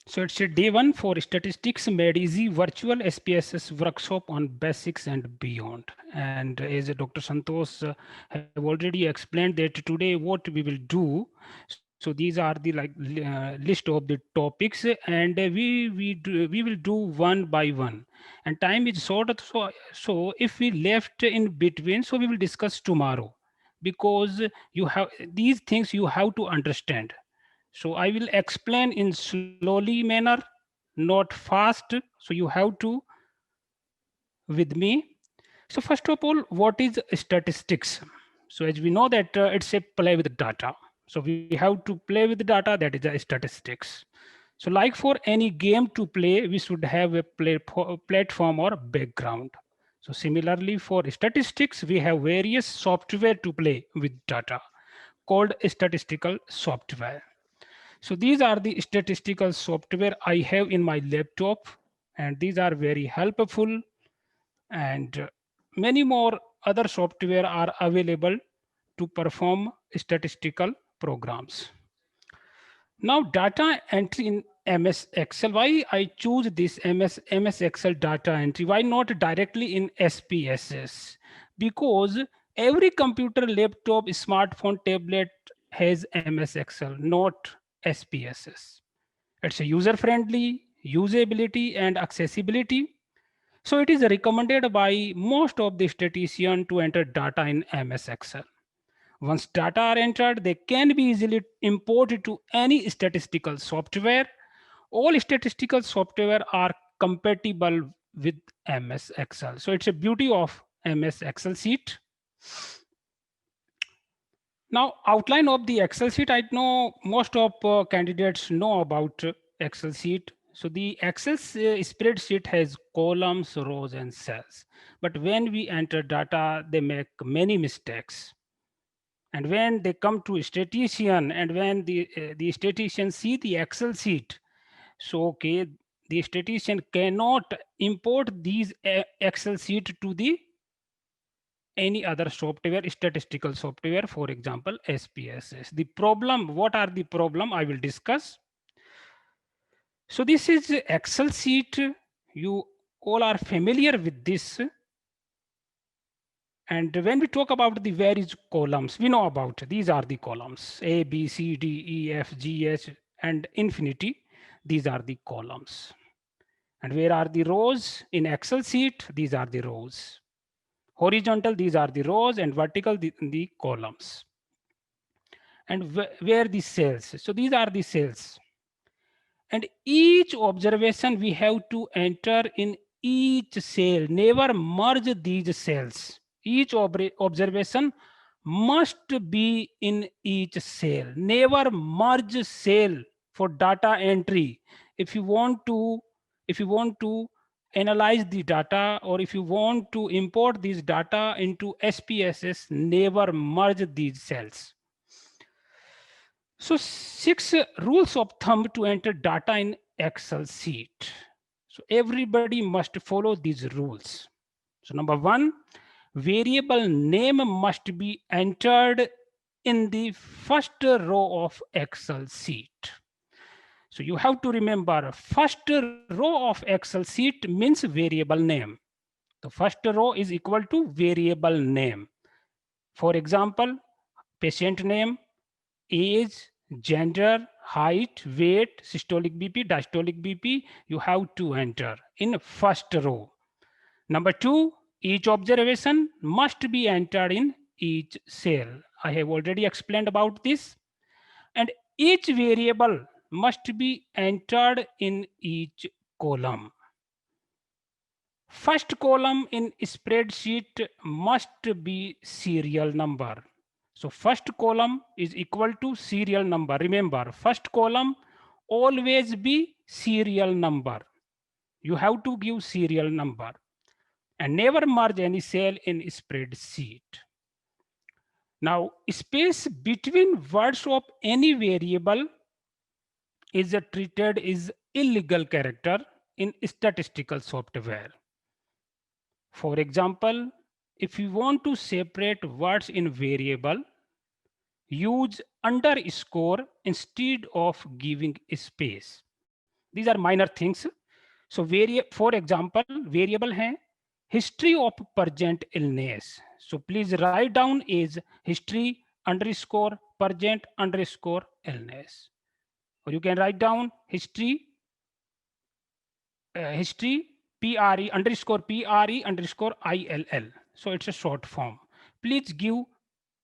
So it's a day one for statistics made easy virtual SPSS workshop on basics and beyond. And as Dr. Santosh have already explained that today what we will do. So these are the list of the topics, and we will do one by one. And time is short, so if we left in between, so we will discuss tomorrow, because you have these things you have to understand. So I will explain in slowly manner, not fast. So you have to with me. So first of all, what is statistics? So as we know that it's a play with data. So we have to play with data, that is a statistics. So like for any game to play, we should have a platform or background. So similarly for statistics, we have various software to play with data called statistical software. So these are the statistical software I have in my laptop, and these are very helpful. And many more other software are available to perform statistical programs. Now data entry in MS Excel. Why I choose this MS Excel data entry? Why not directly in SPSS? Because every computer, laptop, smartphone, tablet has MS Excel, not SPSS. It's a user friendly, usability and accessibility. So it is recommended by most of the statisticians to enter data in MS Excel. Once data are entered, they can be easily imported to any statistical software. All statistical software are compatible with MS Excel. So it's a beauty of MS Excel sheet. Now, outline of the Excel sheet. I know most of candidates know about Excel sheet. So the Excel spreadsheet has columns, rows, and cells. But when we enter data, they make many mistakes. And when they come to a statistician, and when the statistician see the Excel sheet, so okay, the statistician cannot import these Excel sheet to the any other software, statistical software, for example, SPSS. The problem, what are the problem I will discuss. So this is Excel sheet. You all are familiar with this. And when we talk about the various columns, we know about these are the columns A, B, C, D, E, F, G, H, and infinity. These are the columns. And where are the rows in Excel sheet? These are the rows. Horizontal, these are the rows, and vertical, the columns. And where the cells? So these are the cells. And each observation we have to enter in each cell. Never merge these cells. Each observation must be in each cell. Never merge cell for data entry. If you want to, if you want to analyze the data, or if you want to import this data into SPSS, never merge these cells. So six rules of thumb to enter data in Excel sheet. So everybody must follow these rules. So number one, variable name must be entered in the first row of Excel sheet. So you have to remember, first row of Excel sheet means variable name. The first row is equal to variable name. For example, patient name, age, gender, height, weight, systolic BP, diastolic BP, you have to enter in first row. Number two, each observation must be entered in each cell. I have already explained about this. And each variable must be entered in each column. First column in spreadsheet must be serial number. So first column is equal to serial number. Remember, first column always be serial number. You have to give serial number and never merge any cell in spreadsheet. Now, space between words of any variable is treated as illegal character in statistical software. For example, if you want to separate words in variable, use underscore instead of giving space. These are minor things. So for example, variable है history of present illness. So please write down is history underscore present underscore illness. Or you can write down history pre underscore ill. So it's a short form. Please give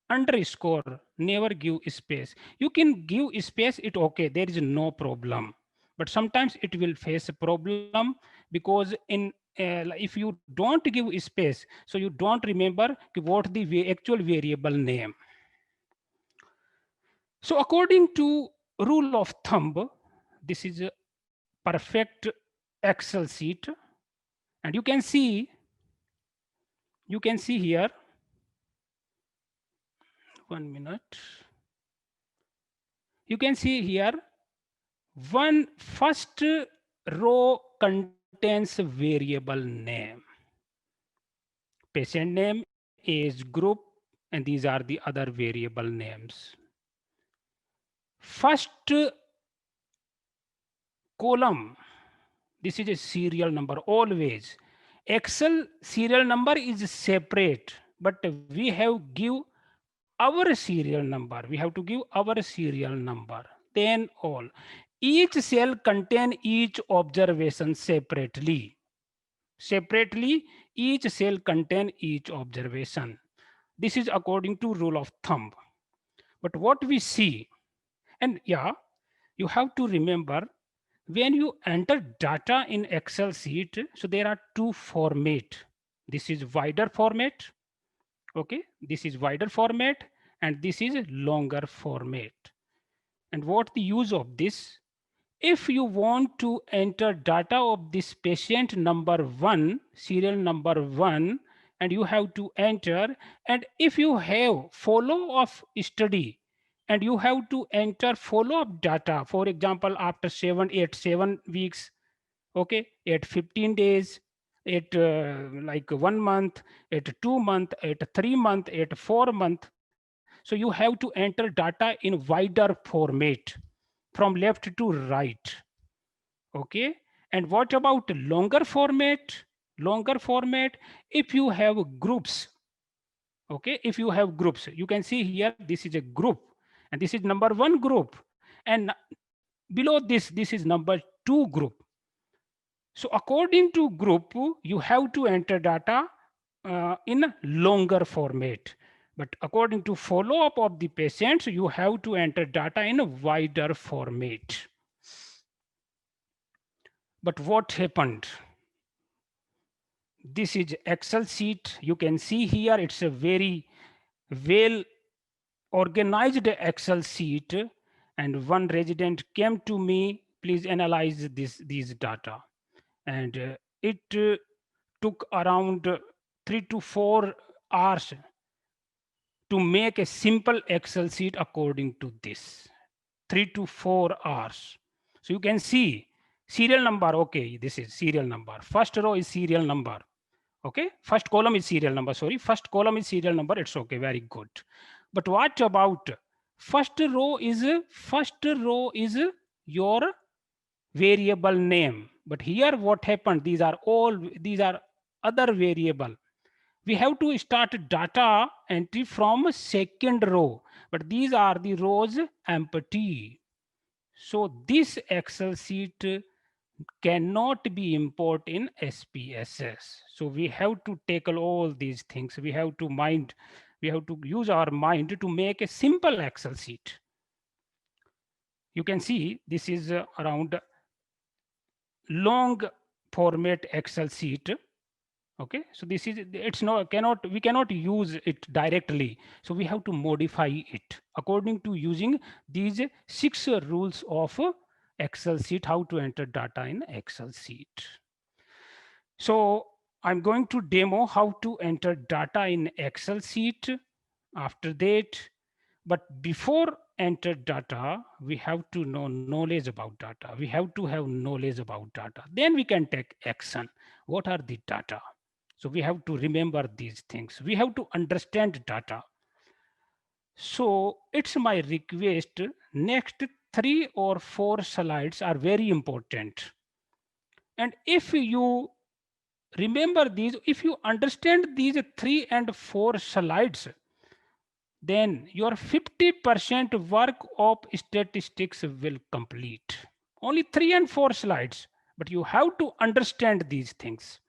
underscore, never give space. You can give space, it okay, there is no problem. But sometimes it will face a problem because in if you don't give space, so you don't remember what the actual variable name. So according to rule of thumb, this is a perfect Excel sheet, and you can see here, 1 minute. You can see here, one first row contains variable name, patient name, age group, and these are the other variable names. First column, this is a serial number always. Excel serial number is separate, but we have give our serial number. We have to give our serial number. Then all. Each cell contain each observation separately. Separately, each cell contain each observation. This is according to rule of thumb. But what we see, and yeah, you have to remember when you enter data in Excel sheet, so there are two format. This is wider format. Okay, this is wider format and this is longer format. And what the use of this? If you want to enter data of this patient number 1, serial number 1, and you have to enter, and if you have follow-up study, and you have to enter follow-up data, for example, after 7 weeks, okay, at 15 days, at like 1 month, at 2 month, at 3 month, at 4 month. So you have to enter data in wider format from left to right. Okay. And what about longer format? Longer format, if you have groups, okay, if you have groups, you can see here, this is a group and this is number 1 group. And below this is number 2 group. So according to group, you have to enter data in longer format. But according to follow-up of the patients, you have to enter data in a wider format. But what happened? This is Excel sheet. You can see here, it's a very well organized Excel sheet. And one resident came to me, please analyze these data. And it took around 3 to 4 hours to make a simple Excel sheet according to this. 3 to 4 hours. So you can see serial number. Okay, this is serial number. First row is serial number. Okay, first column is serial number. Sorry, first column is serial number. It's okay, very good. But what about first row is your variable name. But here what happened? These are other variable. We have to start data entry from second row, but these are the rows empty. So this Excel sheet cannot be imported in SPSS. So we have to tackle all these things. We have to use our mind to make a simple Excel sheet. You can see this is around long format Excel sheet. Okay, so this is, it's not, we cannot use it directly. So we have to modify it according to using these 6 rules of Excel sheet, how to enter data in Excel sheet. So I'm going to demo how to enter data in Excel sheet after that. But before enter data, we have to know knowledge about data. We have to have knowledge about data. Then we can take action. What are the data? So we have to remember these things. We have to understand data. So it's my request, next 3 or 4 slides are very important. And if you remember these, if you understand these 3 and 4 slides, then your 50% work of statistics will complete. Only 3 and 4 slides, but you have to understand these things.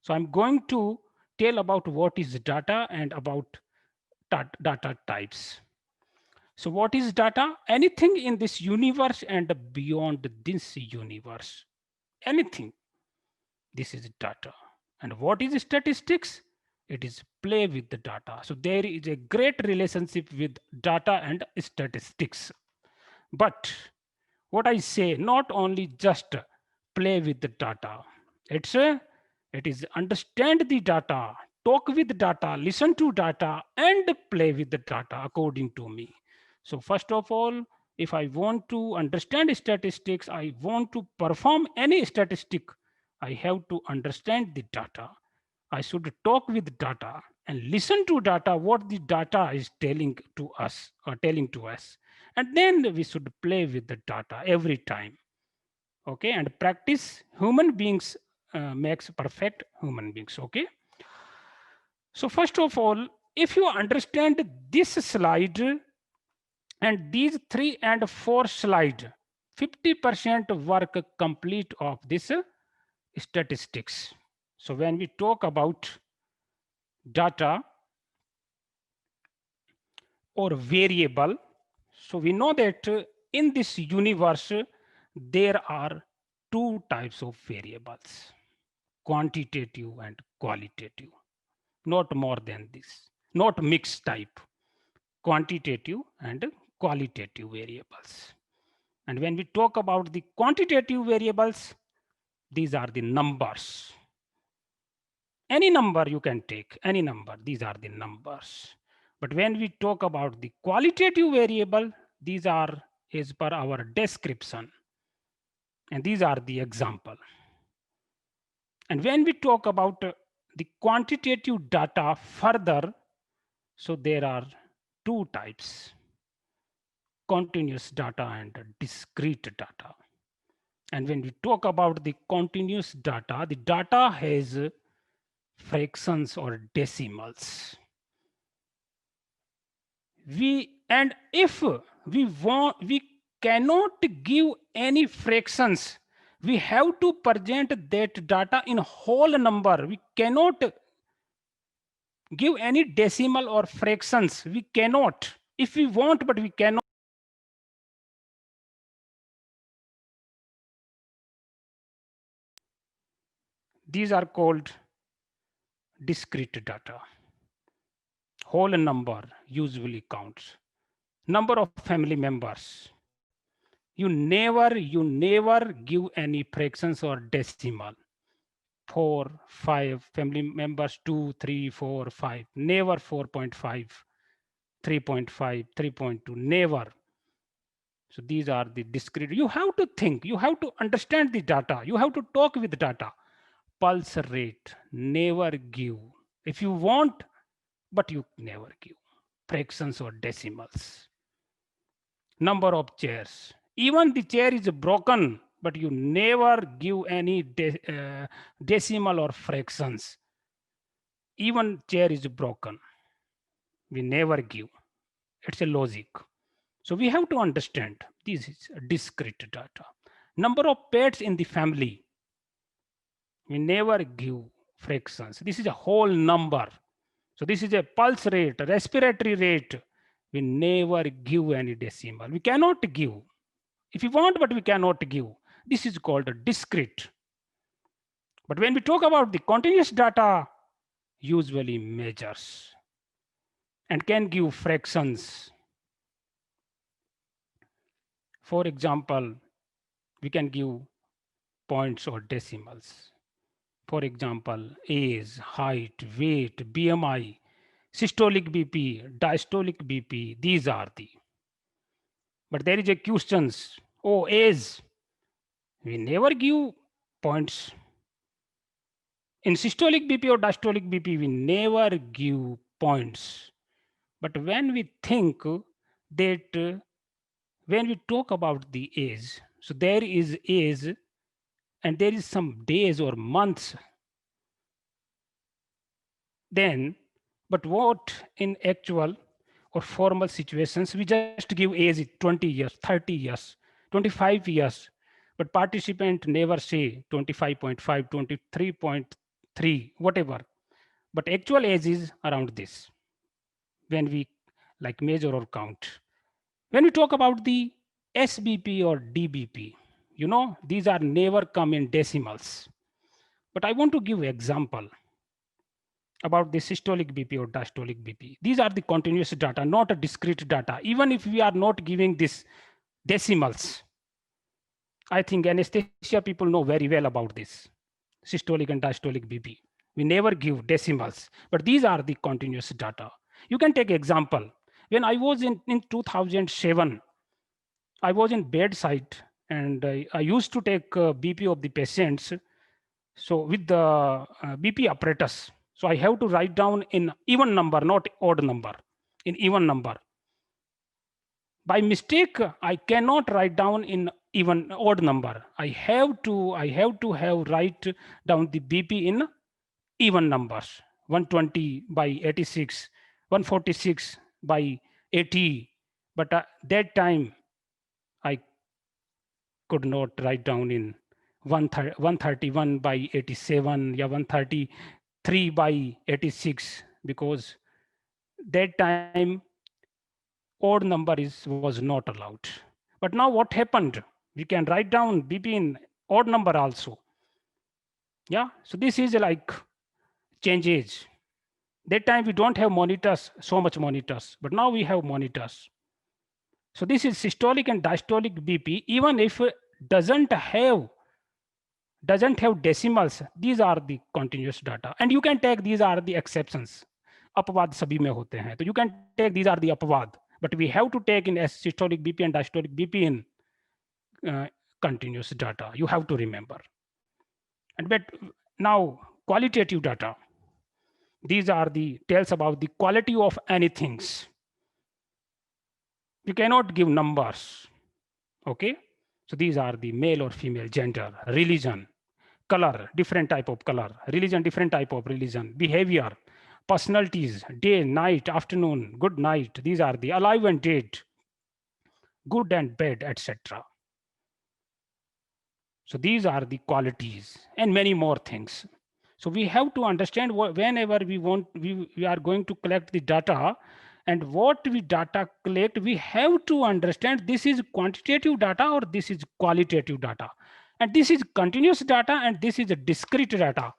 So I'm going to tell about what is data and about data types. So what is data? Anything in this universe and beyond this universe. Anything. This is data. And what is statistics? It is play with the data. So there is a great relationship with data and statistics. But what I say, not only just play with the data. It is understand the data, talk with data, listen to data, and play with the data according to me. So first of all, if I want to understand statistics, I want to perform any statistic, I have to understand the data. I should talk with data and listen to data, what the data is telling to us or telling to us. And then we should play with the data every time. Okay, and practice human beings makes perfect human beings. Okay. So first of all, if you understand this slide and these 3 and 4 slide, 50% work complete of this statistics. So when we talk about data or variable, so we know that in this universe, there are two types of variables, quantitative and qualitative, not more than this, not mixed type, quantitative and qualitative variables. And when we talk about the quantitative variables, these are the numbers. Any number you can take, any number, these are the numbers. But when we talk about the qualitative variable, these are as per our description. And these are the example. And when we talk about the quantitative data further, so there are two types, continuous data and discrete data. And when we talk about the continuous data, the data has fractions or decimals. And if we cannot give any fractions, we have to present that data in whole number. We cannot give any decimal or fractions. We cannot. If we want, but we cannot. These are called discrete data. Whole number usually counts. Number of family members. You never give any fractions or decimal. 4, 5 family members, 2, 3, 4, 5. Never 4.5, 3.5, 3.2. Never. So these are the discrete. You have to think. You have to understand the data. You have to talk with data. Pulse rate. Never give. If you want, but you never give fractions or decimals. Number of chairs. Even the chair is broken, but you never give any decimal or fractions. Even chair is broken, we never give. It's a logic. So we have to understand this is discrete data. Number of pets in the family, we never give fractions. This is a whole number. So this is a pulse rate, respiratory rate. We never give any decimal. We cannot give. If you want, but we cannot give. This is called a discrete. But when we talk about the continuous data, usually measures and can give fractions. For example, we can give points or decimals. For example, age, height, weight, BMI, systolic BP, diastolic BP, these are the. But there is a questions, oh, age, we never give points. In systolic BP or diastolic BP, we never give points. But when we think that when we talk about the age, so there is age and there is some days or months then, but what in actual or formal situations, we just give age 20 years, 30 years, 25 years, but participant never say 25.5, 23.3, whatever. But actual age is around this when we like measure or count. When we talk about the SBP or DBP, these are never come in decimals. But I want to give example about the systolic BP or diastolic BP. These are the continuous data, not a discrete data. Even if we are not giving this decimals, I think anesthesia people know very well about this, systolic and diastolic BP. We never give decimals, but these are the continuous data. You can take example. When I was in 2007, I was in bedside and I used to take BP of the patients. So with the BP apparatus, so I have to write down in even number, not odd number, in even number. By mistake, I cannot write down in even odd number. I have to have write down the BP in even numbers. 120 by 86, 146 by 80. But that time I could not write down in 131 by 87, yeah, 133 by 86, because that time odd number was not allowed. But now what happened? We can write down BP in odd number also. Yeah, so this is like changes. That time we don't have monitors, so much monitors, but now we have monitors. So this is systolic and diastolic BP. Even if it doesn't have decimals, these are the continuous data. And you can take these are the exceptions. अपवाद सभी में होते हैं, तो you can take these are the अपवाद, but we have to take in systolic BP and diastolic BP in continuous data. You have to remember. And but now qualitative data. These are the tells about the quality of anything. We cannot give numbers. Okay, so these are the male or female, gender, religion, color, different type of color, religion, different type of religion, behavior, personalities, day, night, afternoon, good night. These are the alive and dead, good and bad, etc. So these are the qualities and many more things. So we have to understand whenever we are going to collect the data, and what we data collect, we have to understand this is quantitative data or this is qualitative data. And this is continuous data and this is a discrete data.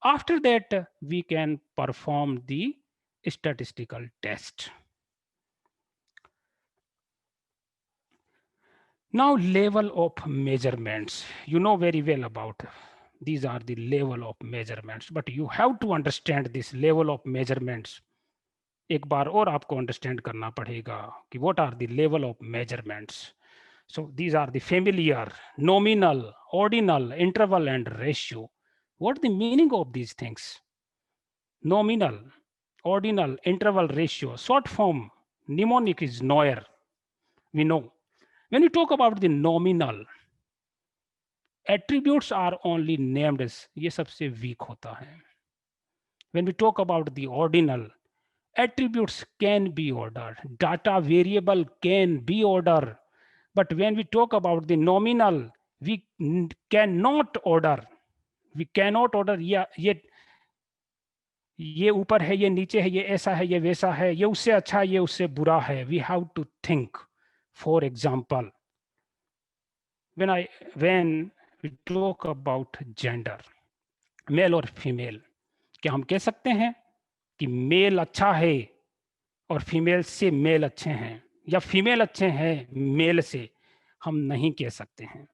After that, we can perform the statistical test. Now, level of measurements. You know very well about these are the level of measurements, but you have to understand this level of measurements. एक बार और आपको understand करना पड़ेगा कि what are the level of measurements. So these are the familiar, nominal, ordinal, interval, and ratio. What the meaning of these things? Nominal, ordinal, interval, ratio. Short form, mnemonic is NOIR. We know. When we talk about the nominal, attributes are only named as, ये सबसे weak होता है. When we talk about the ordinal, attributes can be ordered, data variable can be ordered. But when we talk about the nominal, we cannot order. We cannot order, ये ऊपर है, ये नीचे है, ये ऐसा है, ये वैसा है, ये उससे अच्छा है, ये उससे बुरा है. We have to think. For example, when we talk about gender, male और फीमेल, क्या हम कह सकते हैं कि मेल अच्छा है और फीमेल से मेल अच्छे हैं, या फीमेल अच्छे हैं मेल से? हम नहीं कह सकते हैं.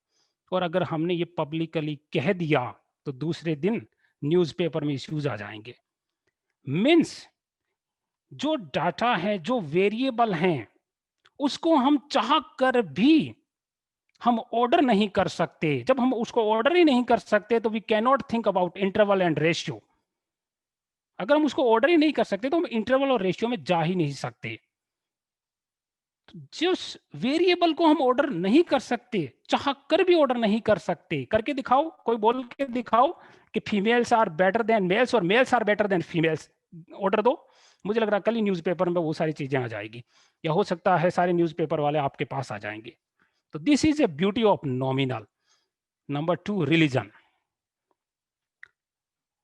और अगर हमने ये पब्लिकली कह दिया तो दूसरे दिन न्यूज़पेपर में इश्यूज आ जाएंगे. मीन्स जो डाटा है, जो वेरिएबल हैं, उसको हम चाह कर भी हम ऑर्डर नहीं कर सकते. जब हम उसको ऑर्डर ही नहीं कर सकते तो we can not think about interval and ratio. अगर हम उसको ऑर्डर ही नहीं कर सकते तो हम इंटरवल और रेशियो में जा ही नहीं सकते. जिस वेरिएबल को हम ऑर्डर नहीं कर सकते, चाह कर भी ऑर्डर नहीं कर सकते, करके दिखाओ, कोई बोल के दिखाओ कि females are better than males और males are better than females, order दो। मुझे लग रहा है कल ही न्यूज़पेपर में वो सारी चीजें आ जाएगी, या हो सकता है सारे न्यूज़पेपर वाले आपके पास आ जाएंगे। तो this is a beauty of nominal. Number 2, religion.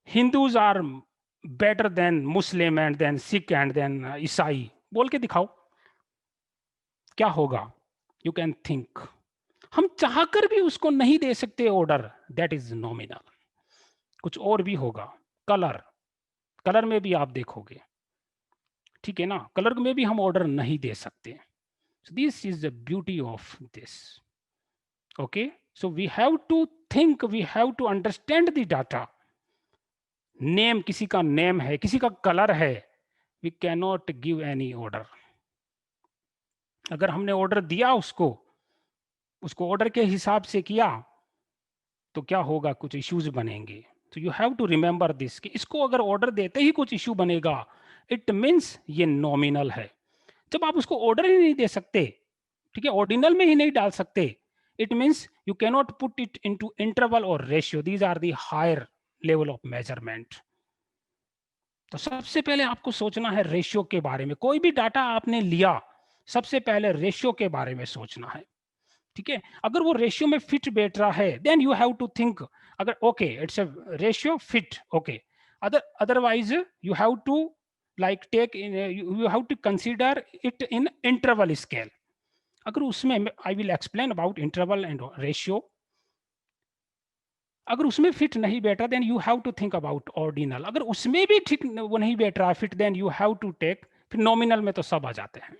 Hindus are better than Muslim and then Sikh and then ईसाई, बोल के दिखाओ, क्या होगा? You can think. हम चाहकर भी उसको नहीं दे सकते ऑर्डर, दैट इज नॉमिनल। कुछ और भी होगा, कलर, कलर में भी आप देखोगे, ठीक है ना, कलर में भी हम ऑर्डर नहीं दे सकते। This is the beauty of this. Okay, so we have to think, we have to understand the data. Name, किसी का नेम है, किसी का कलर है, we can not give any order. अगर हमने ऑर्डर दिया उसको, उसको ऑर्डर के हिसाब से किया, तो क्या होगा, कुछ इश्यूज बनेंगे। तो you have to remember this कि इसको अगर ऑर्डर देते ही कुछ इश्यू बनेगा, इट मीन्स ये नॉमिनल है। जब आप उसको ऑर्डर ही नहीं दे सकते, ठीक है, ऑर्डिनल में ही नहीं डाल सकते, it means you cannot put it into interval और ratio, these are the higher level of measurement. तो सबसे पहले आपको सोचना है रेशियो के बारे में। कोई भी डाटा आपने लिया, सबसे पहले रेशियो के बारे में सोचना है, ठीक है। अगर वो रेशियो में फिट बैठ रहा है, then you have to think, अगर okay it's a ratio fit, okay, otherwise you have to like take, you have to consider it in interval scale. अगर उसमें, I will explain about interval and ratio, अगर उसमें fit नहीं बैठा, then you have to think about ordinal. अगर उसमें भी ठीक वो नहीं बैठ रहा fit, then you have to take, फिर नॉमिनल में तो सब आ जाते हैं।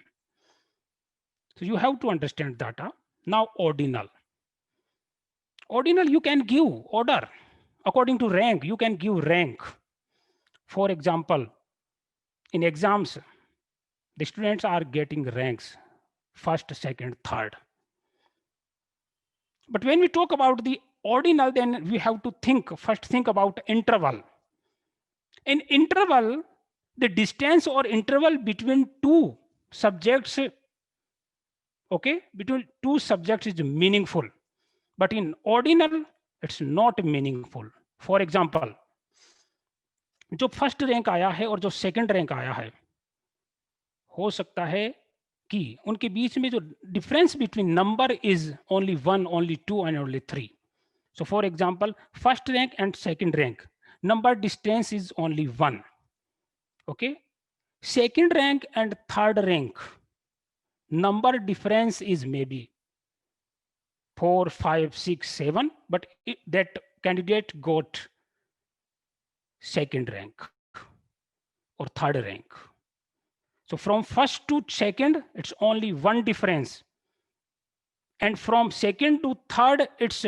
So you have to understand data. Now ordinal. Ordinal you can give order according to rank. You can give rank. For example, in exams, the students are getting ranks first, second, third. But when we talk about the ordinal, then we have to think about interval. In interval, the distance or interval between two subjects, okay, between two subjects is meaningful. But in ordinal, it's not meaningful. For example, जो first rank आया है और जो second rank आया है, हो सकता है कि उनके बीच में जो difference between number is only 1, only 2 and only 3. So for example, first rank and second rank, number distance is only 1. Okay, second rank and third rank, number difference is maybe 4, 5, 6, 7, but that candidate got second rank or third rank. So from first to second, it's only one difference. And from second to third, it's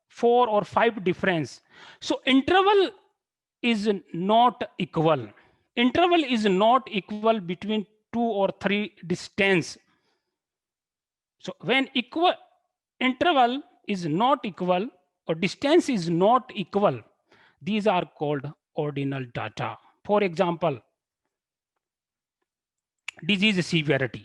4 or 5 difference. So interval is not equal. Interval is not equal between 2 or 3 distance. So when interval is not equal or distance is not equal, these are called ordinal data. For example, disease severity,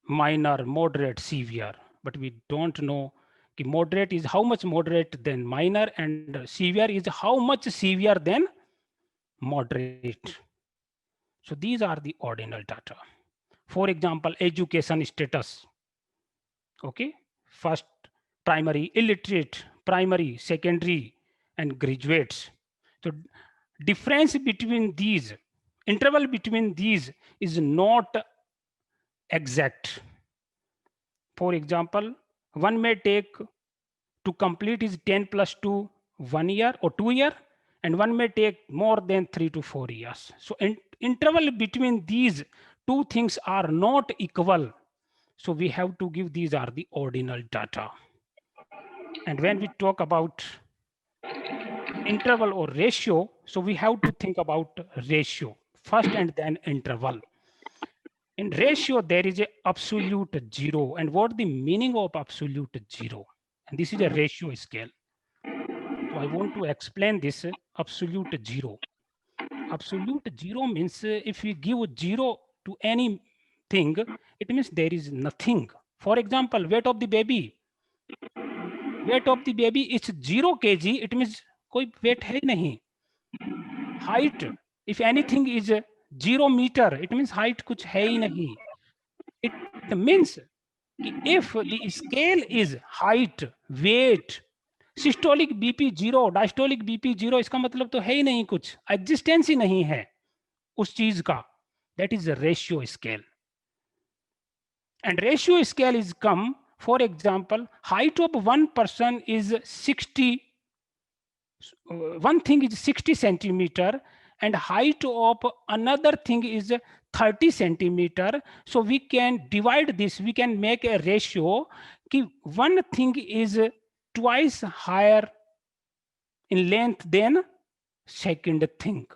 minor, moderate, severe, but we don't know कि moderate is how much moderate than minor and severe is how much severe than moderate. So these are the ordinal data. For example, education status, okay, first primary, illiterate, primary, secondary, and graduates. So difference between these, interval between these is not exact. For example, one may take to complete his 10 plus 2 1 year or 2 year, and one may take more than 3 to 4 years. So interval between these two things are not equal. So we have to give, these are the ordinal data. And when we talk about interval or ratio, so we have to think about ratio first and then interval. In ratio, there is a absolute zero. And what the meaning of absolute zero? And this is a ratio scale. So I want to explain this absolute zero. Absolute zero means if we give zero to any thing, it means there is nothing. For example, weight of the baby is 0 kg, it means कोई weight है ही नहीं. Height, if anything is 0 meter, it means height कुछ है ही नहीं. It means if the scale is height, weight, systolic BP 0, diastolic BP 0, इसका मतलब तो है ही नहीं, कुछ एग्जिस्टेंस ही नहीं है उस चीज का. That is ratio scale. And ratio scale is come, for example, height of one person is 60, one thing is 60 centimeter and height of another thing is 30 centimeter. So we can divide this, we can make a ratio कि one thing is twice higher in length than second thing.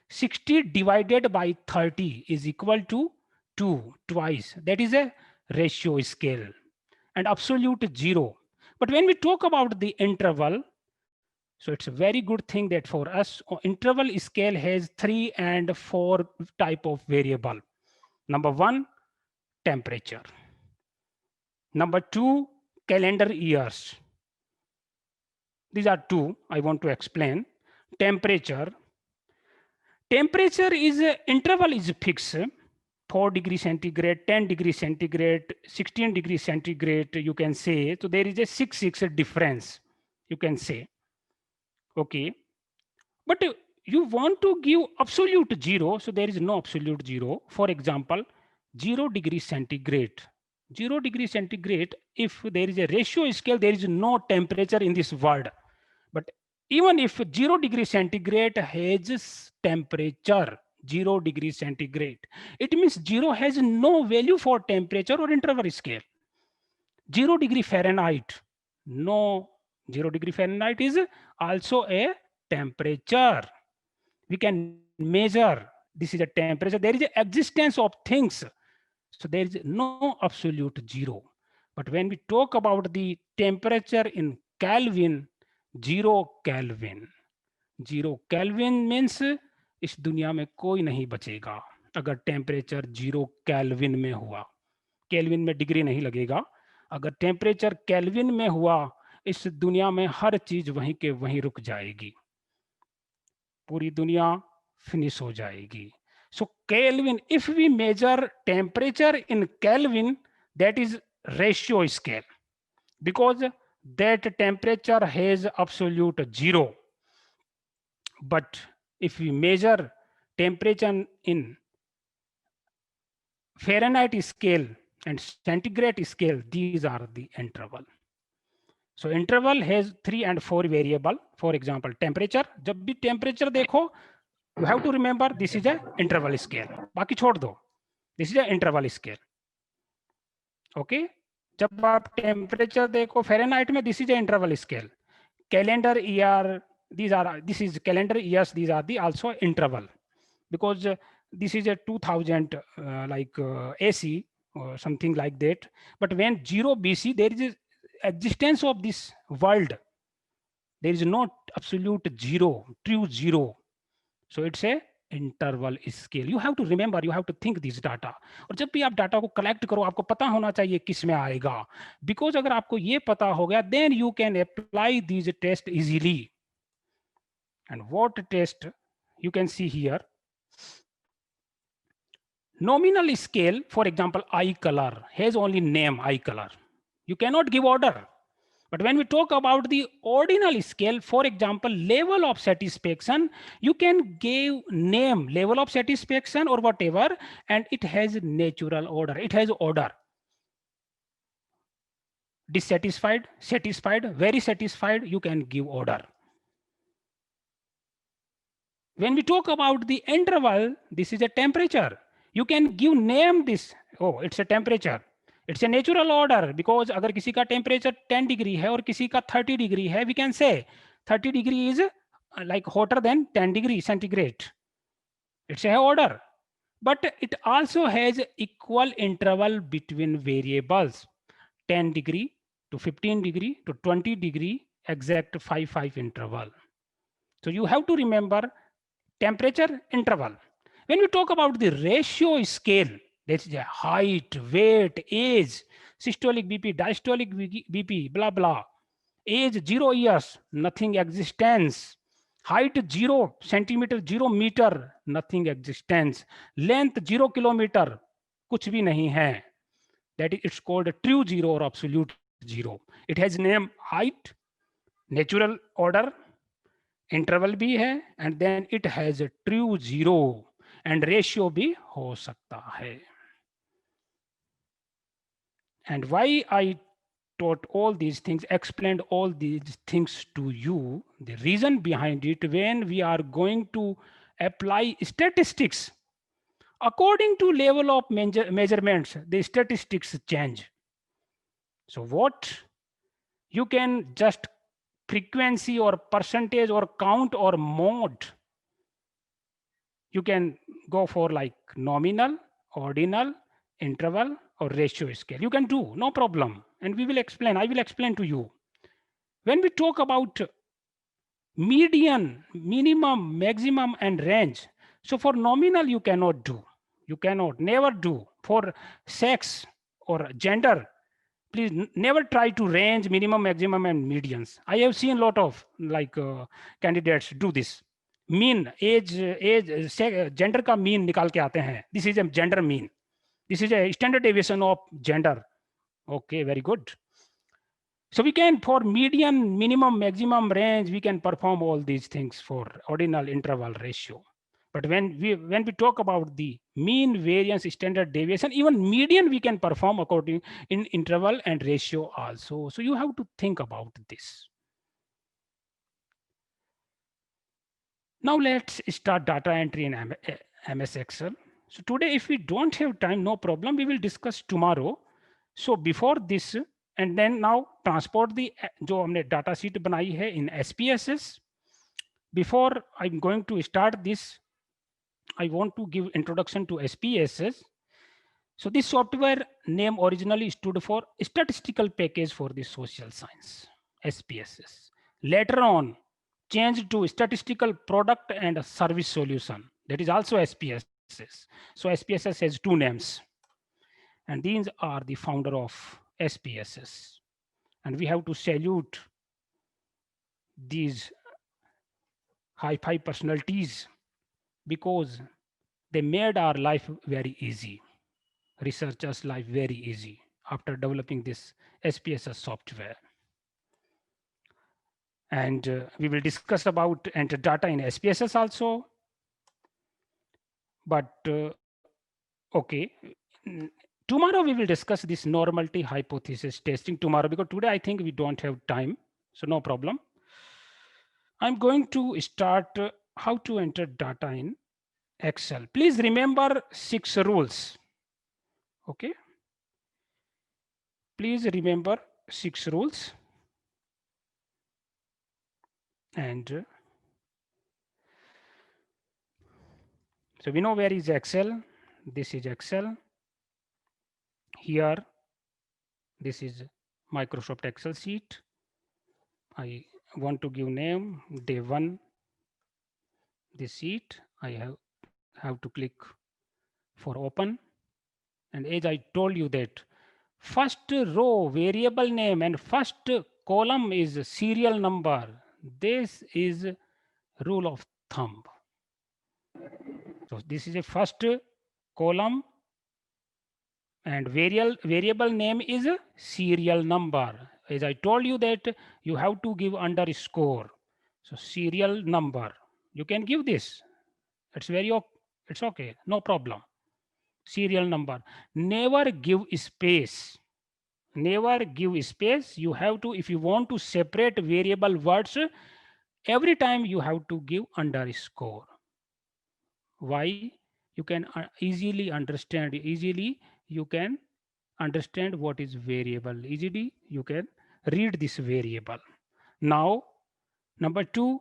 60 divided by 30 is equal to 2, twice. That is a ratio scale and absolute 0. But when we talk about the interval, so it's a very good thing that for us, interval scale has 3 and 4 type of variable. Number 1, temperature. Number 2, calendar years. These are 2 I want to explain. Temperature. Temperature is, interval is fixed. 4 degrees centigrade, 10 degrees centigrade, 16 degrees centigrade, you can say. So there is a 6 difference, you can say. Okay, but you want to give absolute 0, so there is no absolute 0. For example, 0 degrees centigrade. 0 degrees centigrade, if there is a ratio scale, there is no temperature in this world. But even if 0 degrees centigrade has temperature, 0 degrees centigrade, it means 0 has no value for temperature or interval scale. 0 degree Fahrenheit, no, 0 degree Fahrenheit is also a temperature. We can measure, this is a temperature, there is an existence of things. So there is no absolute 0. But when we talk about the temperature in Kelvin, 0 Kelvin. 0 Kelvin means इस दुनिया में कोई नहीं बचेगा अगर temperature 0 kelvin में हुआ. Kelvin में डिग्री नहीं लगेगा. अगर टेम्परेचर केल्विन में हुआ, इस दुनिया में हर चीज वहीं के वहीं रुक जाएगी, पूरी दुनिया फिनिश हो जाएगी. So Kelvin, if we measure temperature in Kelvin, that is ratio scale, because that temperature has absolute 0. But if we measure temperature in Fahrenheit scale and centigrade scale, these are the interval. So interval has 3 and 4 variable. For example, temperature. जब भी temperature देखो, you have to remember this is a interval scale. बाकी छोड़ दो. This is a interval scale. Okay. जब आप temperature देखो Fahrenheit में, this is a interval scale. Calendar year, this is calendar years, these are the also interval, because this is a 2000 AC or something like that. But when 0 BC, there is a existence of this world. There is no absolute 0, true 0. So it's a interval scale. You have to remember, you have to think this data. और जब भी आप data को collect करो, आपको पता होना चाहिए किस में आएगा. बिकॉज अगर आपको ये पता हो गया, then you can apply these tests easily. And what test you can see here? Nominal scale, for example, eye color has only name eye color. You cannot give order. But when we talk about the ordinal scale, for example, level of satisfaction, you can give name, level of satisfaction or whatever, and it has natural order. It has order. Dissatisfied, satisfied, very satisfied, you can give order. When we talk about the interval, this is a temperature. You can give name this. Oh, it's a temperature. It's a natural order, because अगर किसी का temperature 10 degree है और किसी का 30 degree है, we can say 30 degree is like hotter than 10 degree centigrade. It's a order. But it also has equal interval between variables. 10 degree to 15 degree to 20 degree, exact 5 interval. So you have to remember temperature interval. When we talk about the ratio scale, Let's say height, weight, age, systolic BP, diastolic BP, blah blah. Age 0 years, nothing existence. Height 0 centimeter, 0 meter, nothing existence. Length 0 kilometer, कुछ भी नहीं है. That is, it's called a true zero or absolute zero. It has name height, natural order, interval भी है, and then it has a true zero and ratio भी हो सकता है. And why I taught all these things, explained all these things to you, the reason behind it, when we are going to apply statistics, according to level of measurements, the statistics change. So what you can just frequency or percentage or count or mode, you can go for like nominal, ordinal, interval, or ratio scale. You can do, no problem. And we will explain, I will explain to you. When we talk about median, minimum, maximum, and range, so for nominal, you cannot do. You cannot, never do. For sex or gender, please never try to range minimum, maximum, and medians. I have seen a lot of like candidates do this. Mean, age, gender का mean निकाल के आते हैं. This is a gender mean. This is a standard deviation of gender. Okay, very good. So we can, for median, minimum, maximum range, we can perform all these things for ordinal interval ratio. But when we talk about the mean, variance, standard deviation, even median we can perform according in interval and ratio also. So you have to think about this. Now let's start data entry in MS Excel. So today, if we don't have time, no problem, we will discuss tomorrow. So before this, and then now transport the जो हमने data sheet बनाई है in SPSS. Before I'm going to start this, I want to give introduction to SPSS. So this software name originally stood for Statistical Package for the Social Science, SPSS. Later on, changed to Statistical Product and Service Solution. That is also SPSS. So SPSS has two names. And these are the founder of SPSS. And we have to salute these high personalities because they made our life very easy, researchers' life very easy after developing this SPSS software. And we will discuss about enter data in SPSS also. But okay, tomorrow we will discuss this normality hypothesis testing tomorrow, because today I think we don't have time, so no problem. I'm going to start how to enter data in Excel. Please remember 6 rules. Okay. Please remember 6 rules. And so we know where is Excel. This is Excel. Here, this is Microsoft Excel sheet. I want to give name day 1. This sheet I have to click for open. And as I told you that first row variable name and first column is serial number. This is rule of thumb. So this is a first column and variable name is a serial number. As I told you that you have to give underscore. So serial number, you can give this. It's okay, no problem. Serial number. Never give space. Never give space. You have to, if you want to separate variable words, every time you have to give underscore. Why? You can easily understand, you can understand what is variable. Easily you can read this variable. Now, number 2,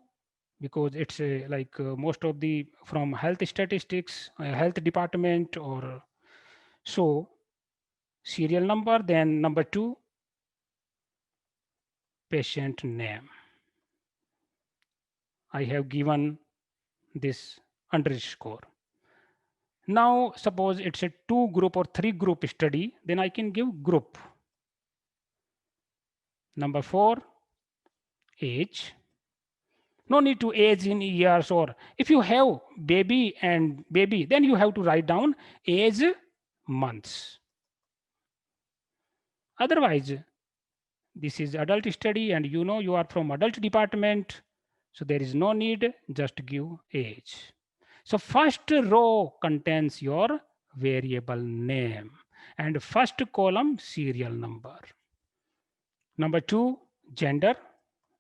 because it's like most of the from health statistics, health department, or so serial number, then number 2, patient name. I have given this underscore. Now, suppose it's a 2 group or 3 group study, then I can give group. Number 4, age. No need to age in years, or if you have baby and baby, then you have to write down age months. Otherwise, this is adult study and you know you are from adult department. So there is no need, just give age. So first row contains your variable name and first column serial number. Number 2, gender,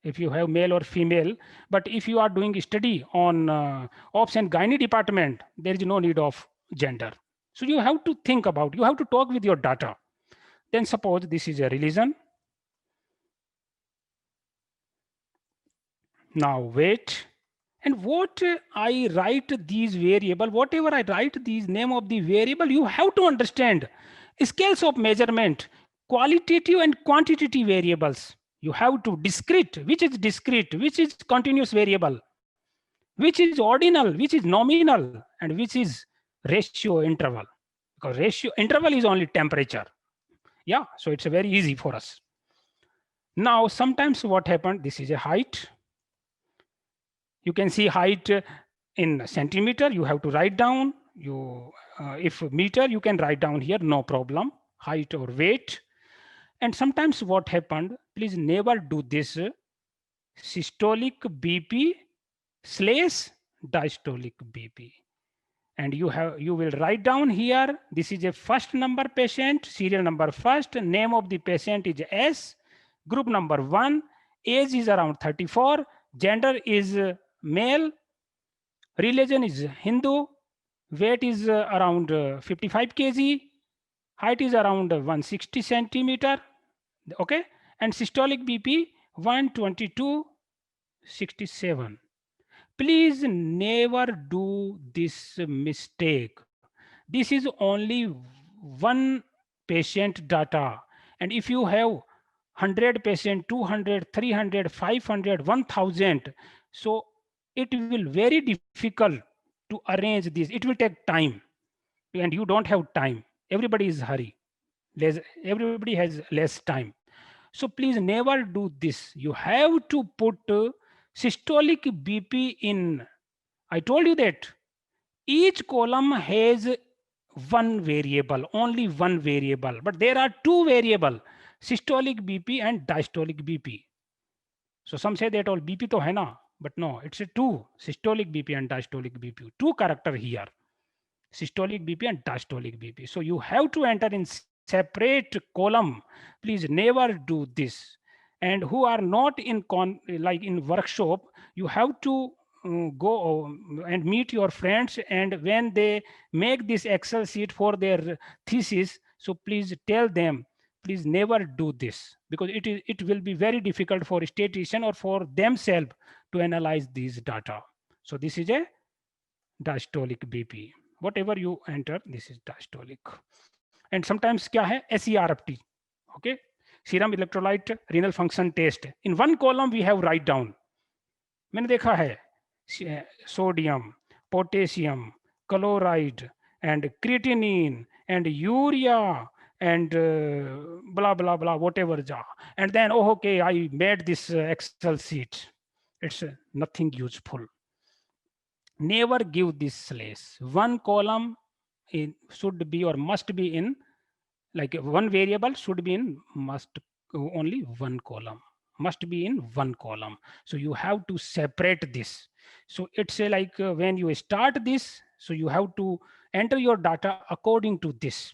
if you have male or female. But if you are doing study on ops and gynae department, there is no need of gender. So you have to think about, you have to talk with your data. Then suppose this is a religion. Now wait. And what I write these variable, whatever I write these name of the variable, you have to understand scales of measurement, qualitative and quantitative variables. You have to discrete, which is continuous variable, which is ordinal, which is nominal, and which is ratio interval. Because ratio interval is only temperature. Yeah, so it's very easy for us. Now, sometimes what happened, this is a height. You can see height in centimeter, you have to write down. If meter, you can write down here, no problem, height or weight. And sometimes what happened, please never do this systolic BP / diastolic BP. And you will write down here, this is a first number patient, serial number first, name of the patient is S, group number 1, age is around 34, gender is male, religion is Hindu, weight is around 55 kg, height is around 160 centimeter, okay, and systolic BP 122/67. Please never do this mistake. This is only one patient data, and if you have 100 patient, 200, 300, 500, 1000, so it will very difficult to arrange this. It will take time, and you don't have time. Everybody is hurry. Everybody has less time. So please never do this. You have to put systolic BP in. I told you that each column has one variable, only one variable, but there are two variable, systolic BP and diastolic BP. So some say that all BP to hai na, but no, it's a two, systolic BP and diastolic BP, two character here, systolic BP and diastolic BP. So you have to enter in separate column. Please never do this. And who are not in like in workshop, you have to go and meet your friends, and when they make this Excel sheet for their thesis, so please tell them, please never do this, because it will be very difficult for a statistician or for themselves to analyze these data. So this is a diastolic BP. Whatever you enter, this is diastolic. And sometimes क्या है SERFT, okay, serum electrolyte renal function test. In one column we have write down. मैंने देखा है sodium, potassium, chloride, and creatinine, and urea, and blah blah blah, whatever ja. And then, oh, okay, I made this Excel sheet. It's nothing useful. Never give this slash. One column should be or must be in, like one variable should be in must only one column, must be in one column. So you have to separate this. So it's like when you start this, so you have to enter your data according to this.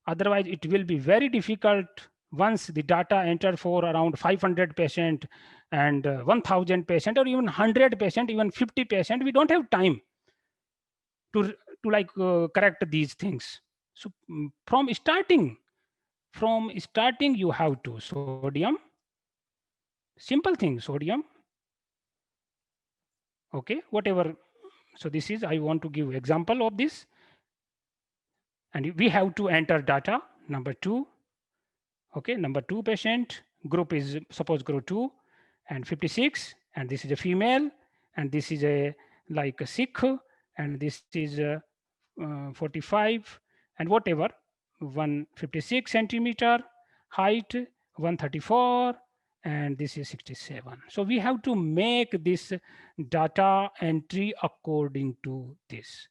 Otherwise it will be very difficult once the data entered for around 500 patient and 1000 patient, or even 100 patient, even 50 patient, we don't have time to like correct these things. So from starting you have to sodium, simple thing, sodium, okay, whatever. So this is, I want to give example of this, and we have to enter data number 2, okay, number 2 patient, group is suppose group 2 and 56, and this is a female, and this is a like a Sikh, and this is 45 and whatever, 156 centimeter, height 134, and this is 67. So we have to make this data entry according to this.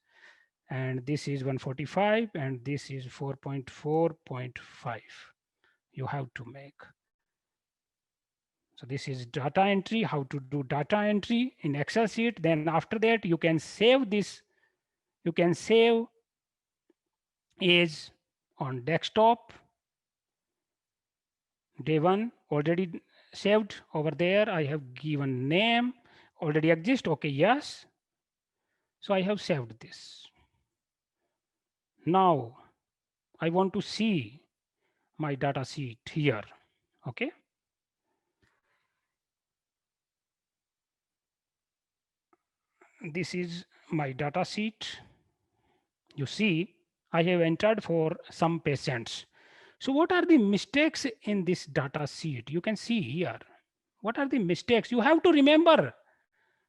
And this is 145 and this is 4.4.5. You have to make. So this is data entry, how to do data entry in Excel sheet. Then after that, you can save this. You can save as on desktop. Day one already saved over there. I have given name already exist. Okay, yes. So I have saved this. Now I want to see my data sheet here. Okay. This is my data sheet. You see, I have entered for some patients. So what are the mistakes in this data sheet? You can see here. What are the mistakes? You have to remember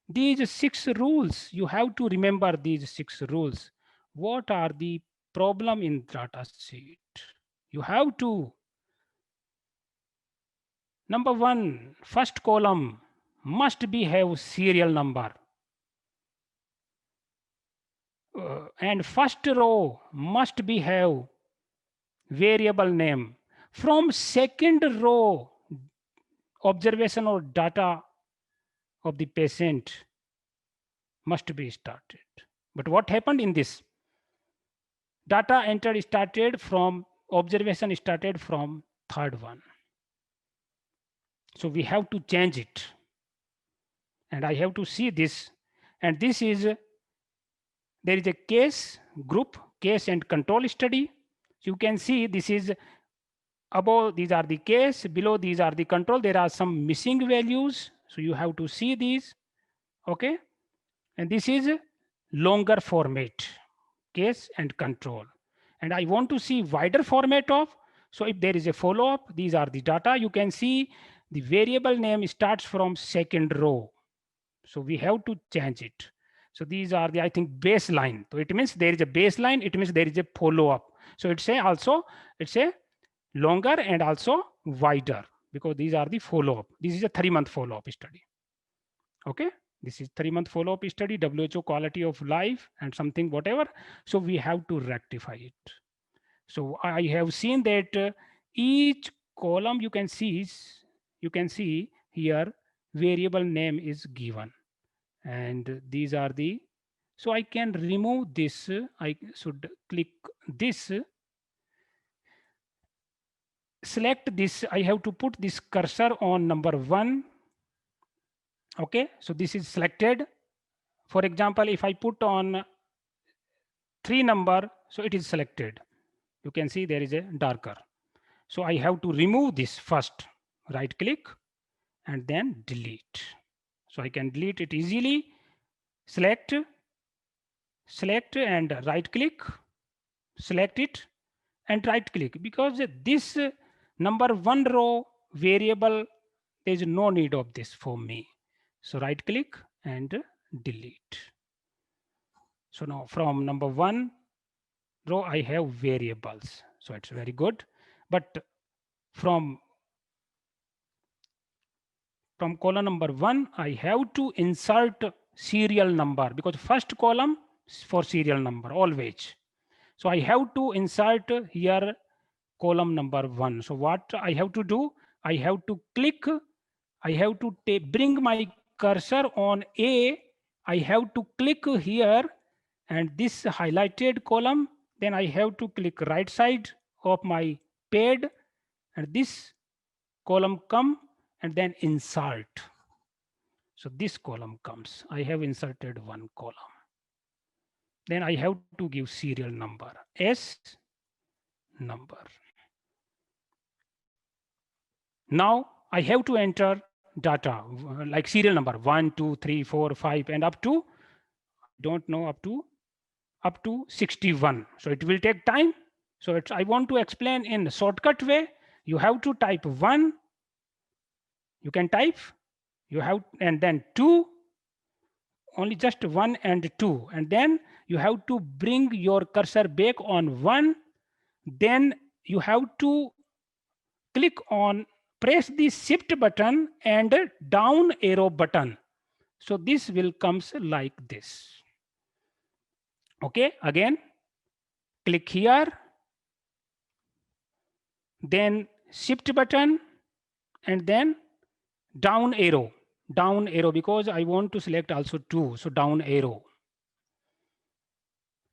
these 6 rules. You have to remember these 6 rules. What are the problem in data sheet? You have to. Number 1, first column must be have serial number. And first row must be have variable name. From second row, observation or data of the patient must be started. But what happened in this? Data entered started from, observation started from third one. So we have to change it. And I have to see this. And this is, there is a case group, case and control study. You can see this is above, these are the case, below these are the control. There are some missing values. So you have to see these. Okay. And this is longer format, case and control. And I want to see wider format of, so if there is a follow-up, these are the data. You can see the variable name starts from second row. So we have to change it. So these are the, I think, baseline. So it means there is a baseline, it means there is a follow-up. So it's a also, it's a longer and also wider, because these are the follow-up. This is a 3-month follow-up study. Okay. This is 3-month follow-up study, WHO quality of life and something, whatever. So we have to rectify it. So I have seen that each column you can see here variable name is given. And these are the, so I can remove this. I should click this, select this. I have to put this cursor on number 1. Okay, so this is selected. For example, if I put on 3 number, so it is selected. You can see there is a darker. So I have to remove this first, right click and then delete. So I can delete it easily. Select and right click, select it and right click, because this number 1 row variable, there is no need of this for me. So right click and delete. So now from number 1 row I have variables. So it's very good. But from column number 1, I have to insert serial number, because first column for serial number always. So I have to insert here column number 1. So what I have to do, I have to click, I have to bring my cursor on A. I have to click here and this highlighted column, then I have to click right side of my pad and this column come and then insert. So this column comes. I have inserted 1 column. Then I have to give serial number, S number. Now I have to enter data like serial number 1, 2, 3, 4, 5 and up to, don't know, up to 61. So it will take time. So it's, I want to explain in a shortcut way. You have to type 1. You can type, you have, and then 2, only just 1 and 2, and then you have to bring your cursor back on 1, then you have to click on, press the shift button and down arrow button. So this will comes like this. Okay, again click here, then shift button and then down arrow, because I want to select also 2, so down arrow.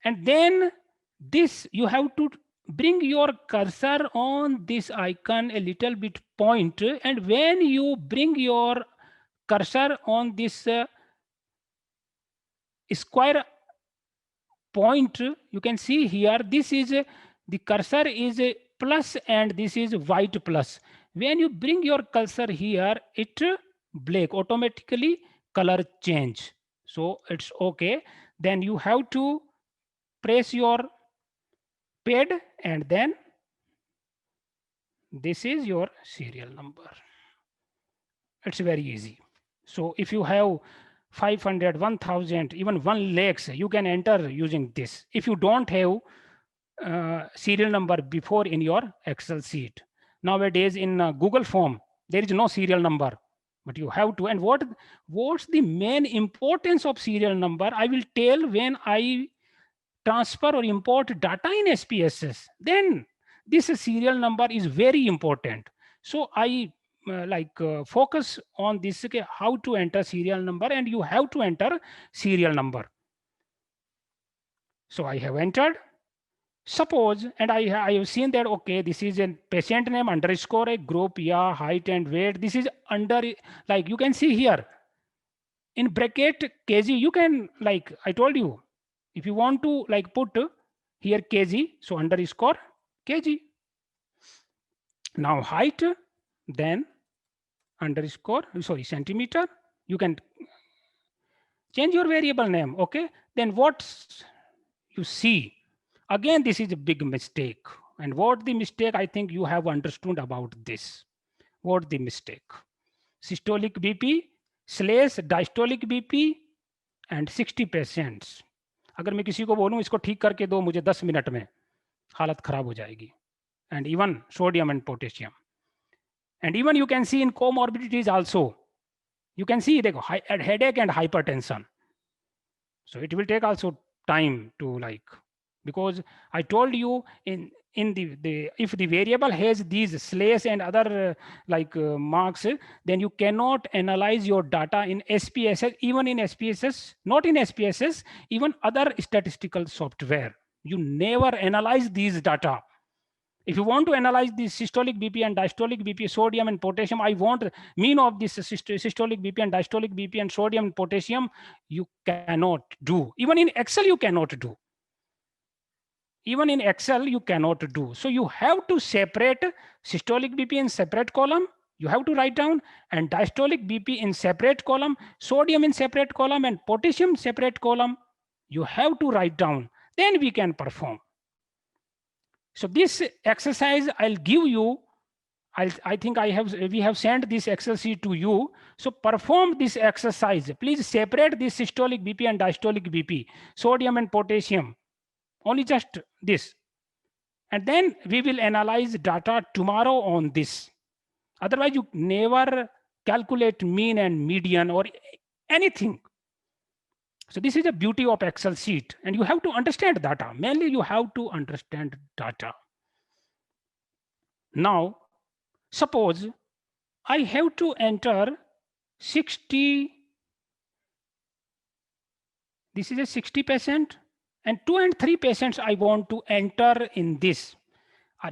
And then this you have to bring your cursor on this icon a little bit point, and when you bring your cursor on this square point, you can see here this is the cursor is a plus and this is white plus. When you bring your cursor here, it black, automatically color change, so it's okay. Then you have to press your pad and then this is your serial number. It's very easy. So if you have 500, 1000, even 1 lakhs, you can enter using this. If you don't have serial number before in your Excel sheet, nowadays in Google form there is no serial number, but you have to. And what's the main importance of serial number, I will tell when I transfer or import data in SPSS. Then this serial number is very important. So I focus on this, okay, how to enter serial number, and you have to enter serial number. So I have entered. Suppose, and I have seen that, okay, this is a patient name underscore a group, yeah, height and weight. This is under, like you can see here in bracket kg. You can, like I told you, if you want to like put here kg, so underscore kg. Now height, then underscore, sorry, centimeter. You can change your variable name. Okay, then what you see, again this is a big mistake. And what the mistake, I think you have understood about this. What the mistake? Systolic BP slash diastolic BP and 60%. अगर मैं किसी को बोलूं इसको ठीक करके दो मुझे 10 मिनट में, हालत खराब हो जाएगी. And even sodium and potassium. And even you can see in comorbidities also, you can see the headache and hypertension. So it will take also time to like, because I told you in the if the variable has these slash and other marks, then you cannot analyze your data in SPSS. Even in SPSS, not in SPSS, even other statistical software, you never analyze these data. If you want to analyze the systolic BP and diastolic BP, sodium and potassium, I want mean of this systolic BP and diastolic BP and sodium and potassium, you cannot do. Even in Excel, you cannot do. Even in Excel, you cannot do. So you have to separate systolic BP in separate column. You have to write down, and diastolic BP in separate column, sodium in separate column, and potassium separate column. You have to write down. Then we can perform. So this exercise I'll give you. I think we have sent this Excel sheet to you. So perform this exercise. Please separate this systolic BP and diastolic BP, sodium and potassium. Only just this. And then we will analyze data tomorrow on this. Otherwise, you never calculate mean and median or anything. So this is the beauty of Excel sheet, and you have to understand data. Mainly, you have to understand data. Now, suppose I have to enter 60. This is a 60%, and 2 and 3% I want to enter in this.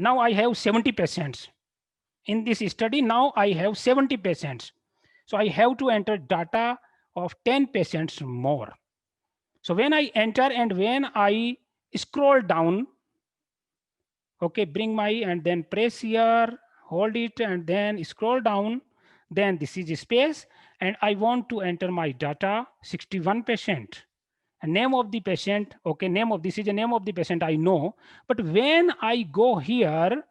Now I have 70%. In this study, now I have 70%. So I have to enter data of 10% more. So when I enter and when I scroll down, okay, bring my and then press here, hold it and then scroll down, then this is space, and I want to enter my data 61%. And name of the patient, okay, this is the name of the patient I know, but when I go here,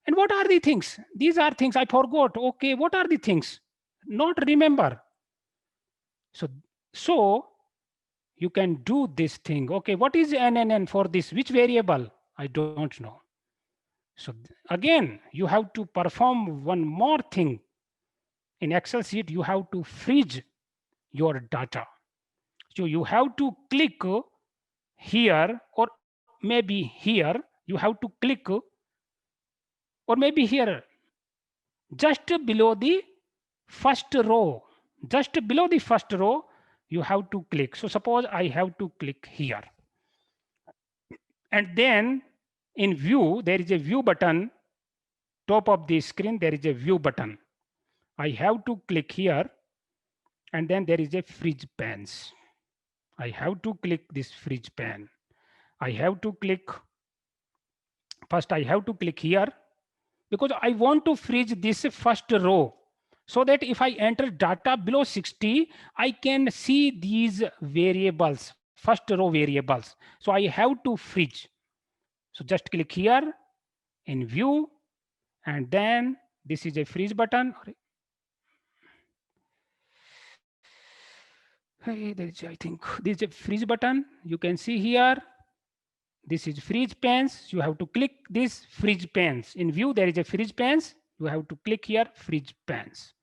and what are the things? These are things I forgot. Okay, what are the things? Not remember. So So you can do this thing. Okay, what is NNN for this? Which variable? I don't know. So again, you have to perform one more thing. In Excel sheet, you have to freeze your data. So you have to click here, or maybe here. You have to click, or maybe here, just below the first row. Just below the first row, you have to click. So suppose I have to click here. And then in view, there is a view button. Top of the screen, there is a view button. I have to click here, and then there is a freeze pans. I have to click this freeze pan. I have to click, first I have to click here, because I want to freeze this first row, so that if I enter data below 60, I can see these variables, first row variables. So I have to freeze. So just click here in view, and then this is a freeze button. Hey, there is, I think this is a freeze button. You can see here, this is freeze pans. You have to click this freeze pans. In view, there is a freeze pans. You have to click here, freeze pans.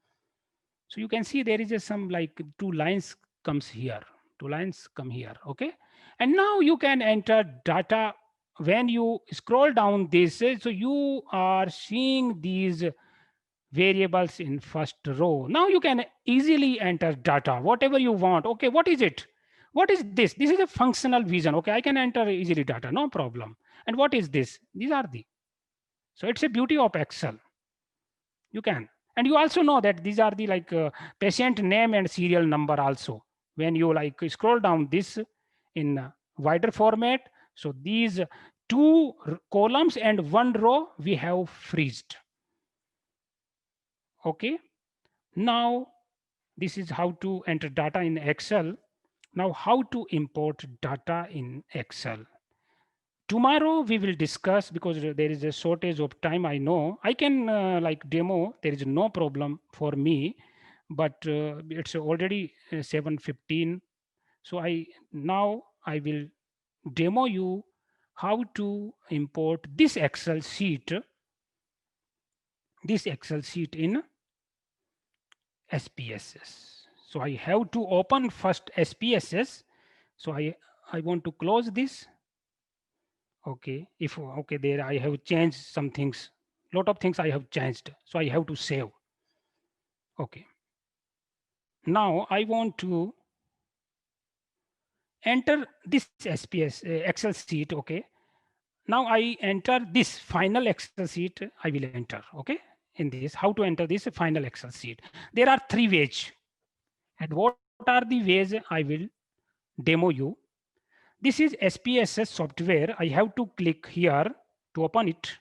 So you can see there is a some like two lines comes here. Two lines come here, okay? And now you can enter data. When you scroll down this, so you are seeing these variables in first row. Now you can easily enter data, whatever you want. Okay, what is it? What is this? This is a functional vision. Okay, I can enter easily data, no problem. And what is this? These are the, so it's a beauty of Excel. You can. And you also know that these are the like patient name and serial number also. When you like scroll down this in wider format, so these two columns and one row we have freezed. Okay, now this is how to enter data in Excel. Now how to import data in Excel. Tomorrow we will discuss, because there is a shortage of time. I know I can like demo, there is no problem for me, but it's already 7:15. So now I will demo you how to import this Excel sheet in SPSS. So I have to open first SPSS. So I want to close this. Okay, if okay, there I have changed some things. Lot of things I have changed. So I have to save. Okay. Now I want to enter this SPS Excel sheet. Okay. Now I enter this final Excel sheet. I will enter. Okay. In this, how to enter this final Excel sheet. There are three ways. And what are the ways I will demo you? This is SPSS software. I have to click here to open it,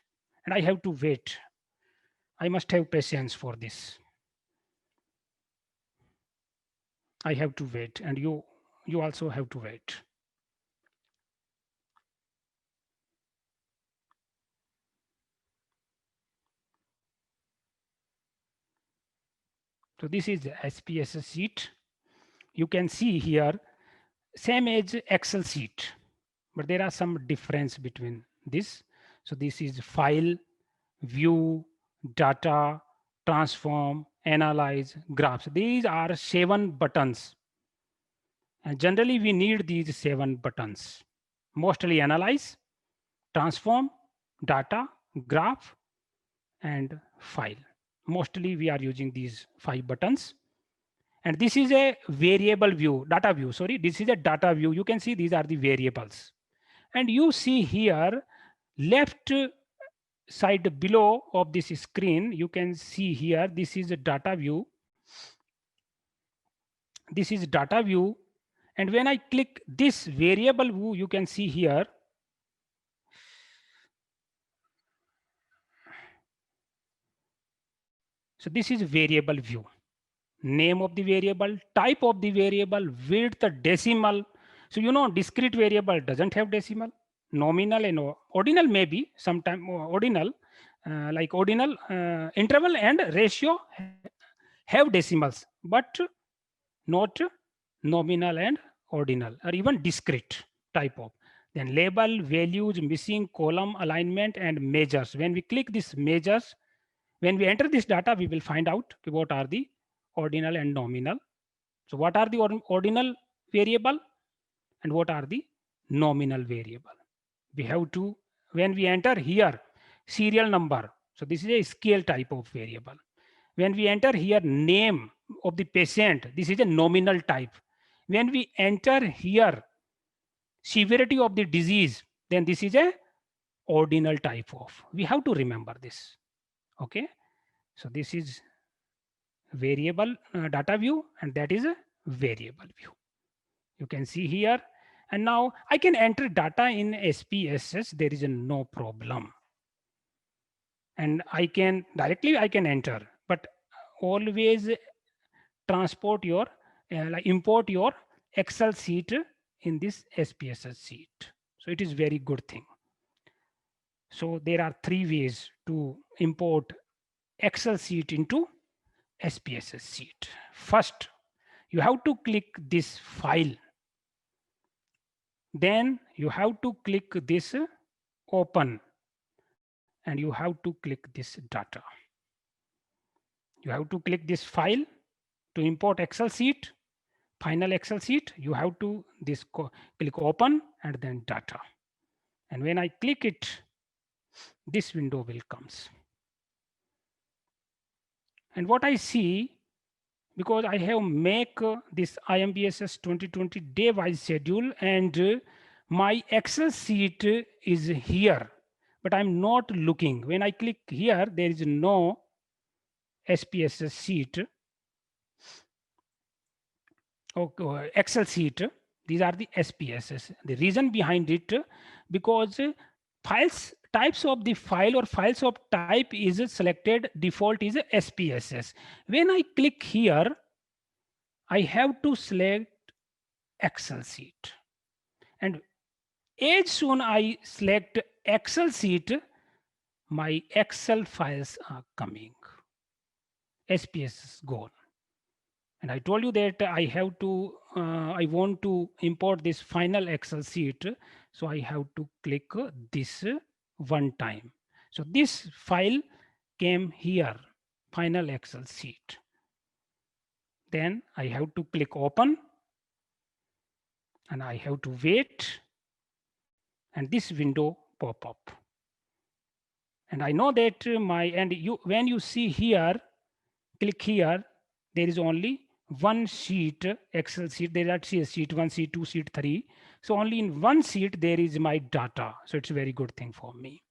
and I have to wait. I must have patience for this. I have to wait, and you also have to wait. So this is the SPSS sheet. You can see here, same as Excel sheet, but there are some difference between this. So this is file, view, data, transform, analyze, graphs. These are 7 buttons. And generally we need these 7 buttons. Mostly analyze, transform, data, graph, and file. Mostly we are using these 5 buttons. And this is a variable view, data view, sorry, this is a data view. You can see these are the variables. And you see here, left side below of this screen, you can see here, this is a data view. This is data view. And when I click this variable view, you can see here, so this is variable view. Name of the variable, type of the variable, width, decimal. So you know discrete variable doesn't have decimal. Nominal and ordinal maybe sometime ordinal, like ordinal interval and ratio have decimals, but not nominal and ordinal, or even discrete type of. Then label, values, missing, column, alignment, and measures. When we click this measures, when we enter this data, we will find out what are the ordinal and nominal. So what are the ordinal variable and what are the nominal variable? We have to, when we enter here, serial number. So this is a scale type of variable. When we enter here name of the patient, this is a nominal type. When we enter here severity of the disease, then this is a ordinal type of. We have to remember this. Okay. So this is variable data view, and that is a variable view. You can see here. And now I can enter data in SPSS. There is no problem. And I can enter, but always transport your, import your Excel sheet in this SPSS sheet. So it is very good thing. So there are 3 ways to import Excel sheet into SPSS sheet. First, you have to click this file. Then you have to click this open, and you have to click this data. You have to click this file to import Excel sheet, final Excel sheet. You have to click open and then data. And when I click it, this window will comes. And what I see, because I have make this IMBSS 2020 day-wise schedule, and my Excel sheet is here, but I'm not looking. When I click here, there is no SPSS sheet. Okay, Excel sheet. These are the SPSS. The reason behind it, because files types of the file or files of type is selected, default is SPSS. When I click here, I have to select Excel sheet. And as soon I select Excel sheet, my Excel files are coming. SPSS gone. And I told you that I have to, I want to import this final Excel sheet. So I have to click this one time. So this file came here, final Excel sheet. Then I have to click open, and I have to wait, and this window pop up. And I know that when you see here, click here, there is only one sheet, Excel sheet. There are sheet 1, sheet 2, sheet 3. So only in one sheet there is my data. So it's a very good thing for me.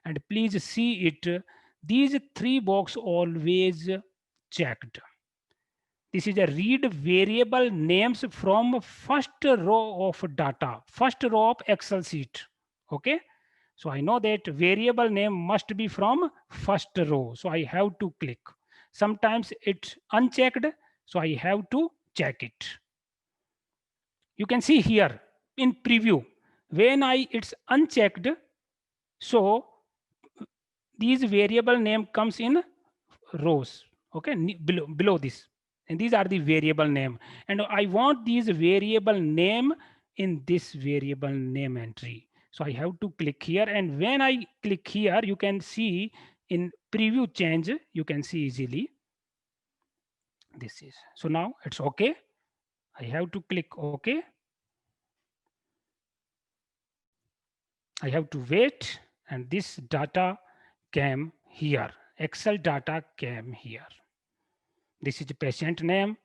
And please see it. These 3 boxes always checked. This is a read variable names from first row of data, first row of Excel sheet. Okay. So I know that variable name must be from first row. So I have to click. Sometimes it's unchecked, so I have to check it. You can see here in preview, when it's unchecked, so these variable name comes in rows, okay, below this. And these are the variable name. And I want these variable name in this variable name entry. So I have to click here. And when I click here, you can see in preview change, you can see easily. This is, so now it's okay. I have to click OK. I have to wait, and this data came here. Excel data came here. This is patient name.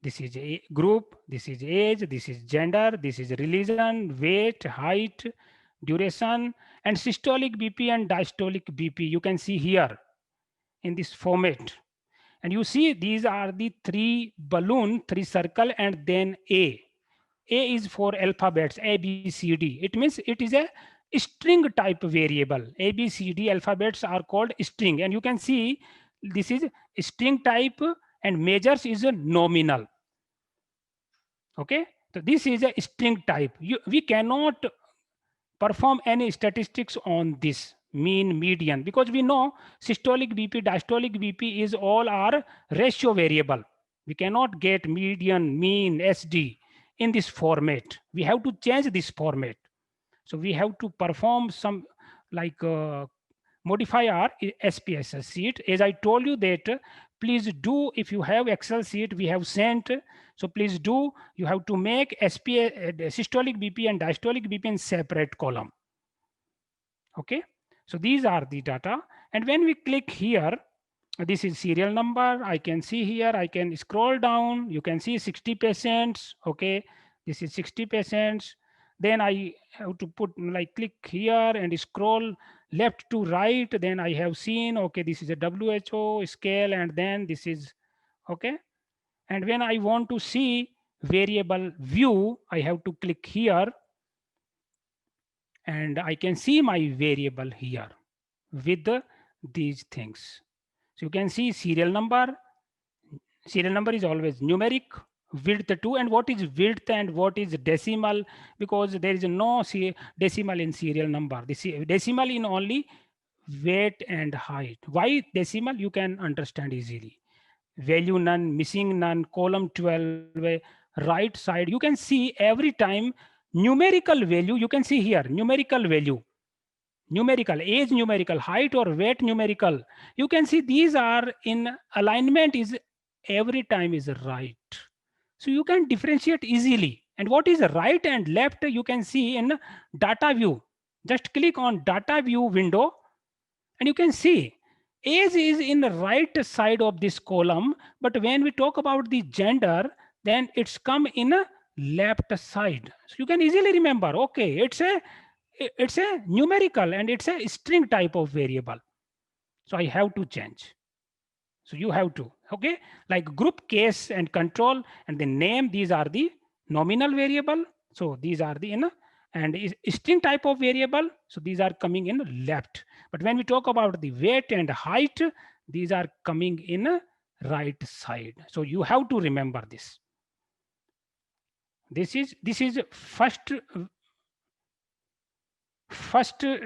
This is a group. This is age. This is gender. This is religion, weight, height, duration, and systolic BP and diastolic BP. You can see here in this format. And you see these are the 3 balloon, 3 circle, and then A. A is for alphabets, A, B, C, D. It means it is a string type variable. A, B, C, D alphabets are called string. And you can see this is string type, and measures is a nominal. Okay. So this is a string type. We cannot perform any statistics on this mean, median, because we know systolic BP, diastolic BP is all our ratio variable. We cannot get median, mean, SD. in this format. We have to change this format. So we have to perform some like modify our SPSS sheet. As I told you that please do, if you have Excel sheet we have sent, so please do, you have to make systolic BP and diastolic BP in separate column. Okay, so these are the data. And when we click here, this is serial number. I can see here, I can scroll down, you can see 60 patients. Okay, this is 60 patients. Then I have to put like click here and scroll left to right. Then I have seen, okay, this is a WHO scale, and then this is okay. And when I want to see variable view, I have to click here and I can see my variable here with these things. So you can see serial number is always numeric, width 2, and what is width and what is decimal, because there is no decimal in serial number. The decimal in only weight and height. Why decimal? You can understand easily. Value none, missing none, column 12, right side. You can see every time numerical value. You can see here numerical value, numerical age, numerical height, or weight numerical. You can see these are in alignment is every time is right. So you can differentiate easily. And what is right and left you can see in data view. Just click on data view window and you can see age is in the right side of this column, but when we talk about the gender, then it's come in a left side. So you can easily remember, okay, it's a numerical and it's a string type of variable. So I have to change. So you have to, okay, like group, case, and control, and the name, these are the nominal variable. So these are the and string type of variable. So these are coming in left. But when we talk about the weight and height, these are coming in right side. So you have to remember this. This is first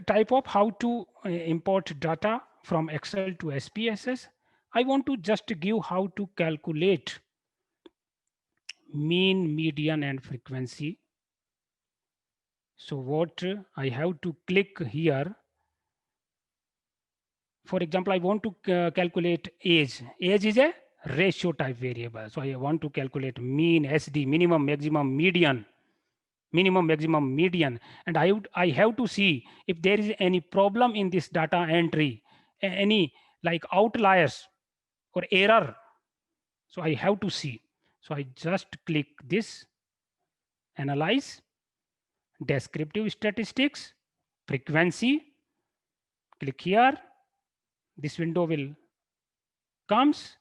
type of how to import data from Excel to SPSS. I want to just give how to calculate mean, median, and frequency. So what I have to click here. For example, I want to calculate age. Age is a ratio type variable. So I want to calculate mean, SD, minimum, maximum, median, minimum, maximum, median. And I have to see if there is any problem in this data entry, any like outliers or error. So I have to see. So I just click this, analyze, descriptive statistics, frequency, click here. This window will comes,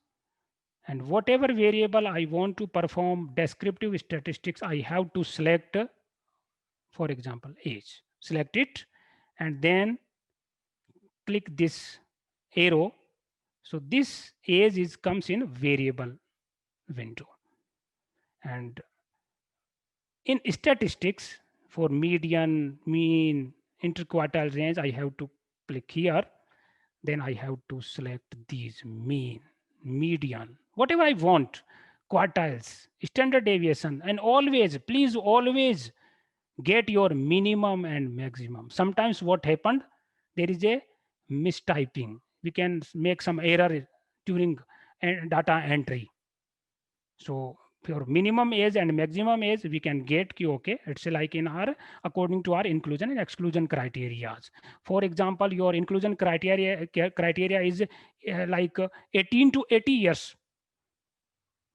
and whatever variable I want to perform descriptive statistics, I have to select, for example, age. Select it and then click this arrow. So this age is comes in variable window. And in statistics for median, mean, interquartile range, I have to click here. Then I have to select these mean, median, whatever I want, quartiles, standard deviation, and always, please always get your minimum and maximum. Sometimes what happened, there is a mistyping. We can make some error during data entry. So for minimum age and maximum age, we can get okay. It's like in our according to our inclusion and exclusion criteria. For example, your inclusion criteria is like 18 to 80 years,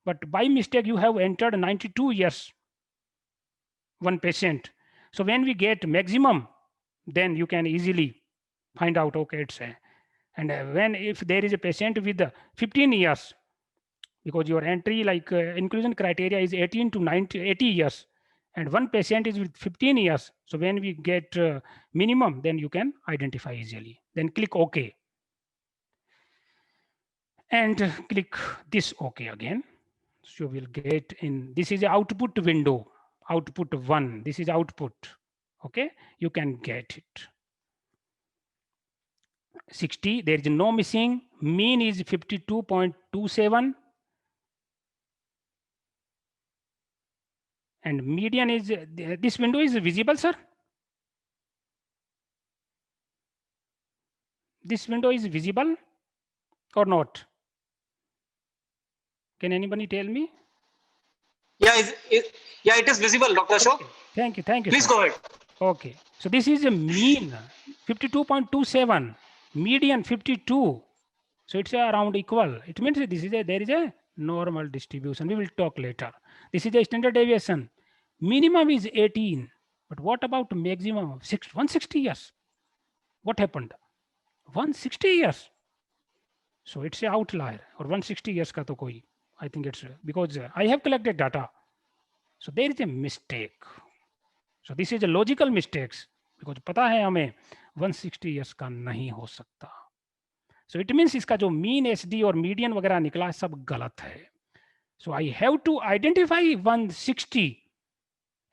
but by mistake you have entered 92 years, one patient. So when we get maximum, then you can easily find out okay it's a, and when if there is a patient with 15 years, because your entry like inclusion criteria is 18 to 80 years, and one patient is with 15 years. So when we get minimum, then you can identify easily. Then click OK. And click this OK again. So we'll get in, this is the output window, output 1. This is output. Okay, you can get it. 60, there is no missing. Mean is 52.27. and median is, this window is visible, sir? This window is visible or not? Can anybody tell me? Yeah, yeah, it is visible, Dr. Ashok. Okay. Thank you, Please sir. go ahead. Okay, so this is a mean 52.27, median 52. So it's around equal. It means this is there is a normal distribution. We will talk later. This is a standard deviation. Minimum is 18. But what about maximum? 160 years. What happened? 160 years. So it's a outlier, or 160 years ka to koi. I think it's because I have collected data. So there is a mistake. So this is a logical mistakes, because पता है हमें 160 years का नहीं हो सकता. So it means इसका जो mean SD और median वगैरह निकला सब गलत है. So I have to identify 160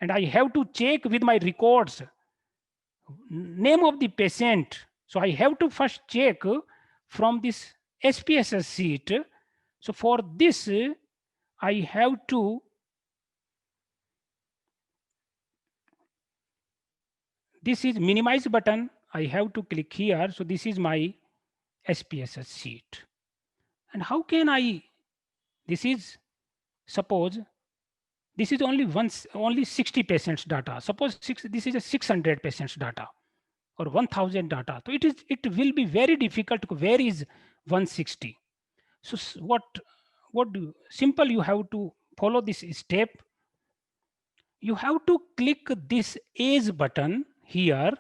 and I have to check with my records name of the patient. So I have to first check from this SPSS sheet. So for this, I have to this is minimize button. I have to click here. So this is my SPSS sheet. And how can I, this is, suppose this is only 60 patients data. Suppose this is a 600 patients data or 1000 data. So it will be very difficult to, where is 160? So what do, simple, you have to follow this step. You have to click this age button here,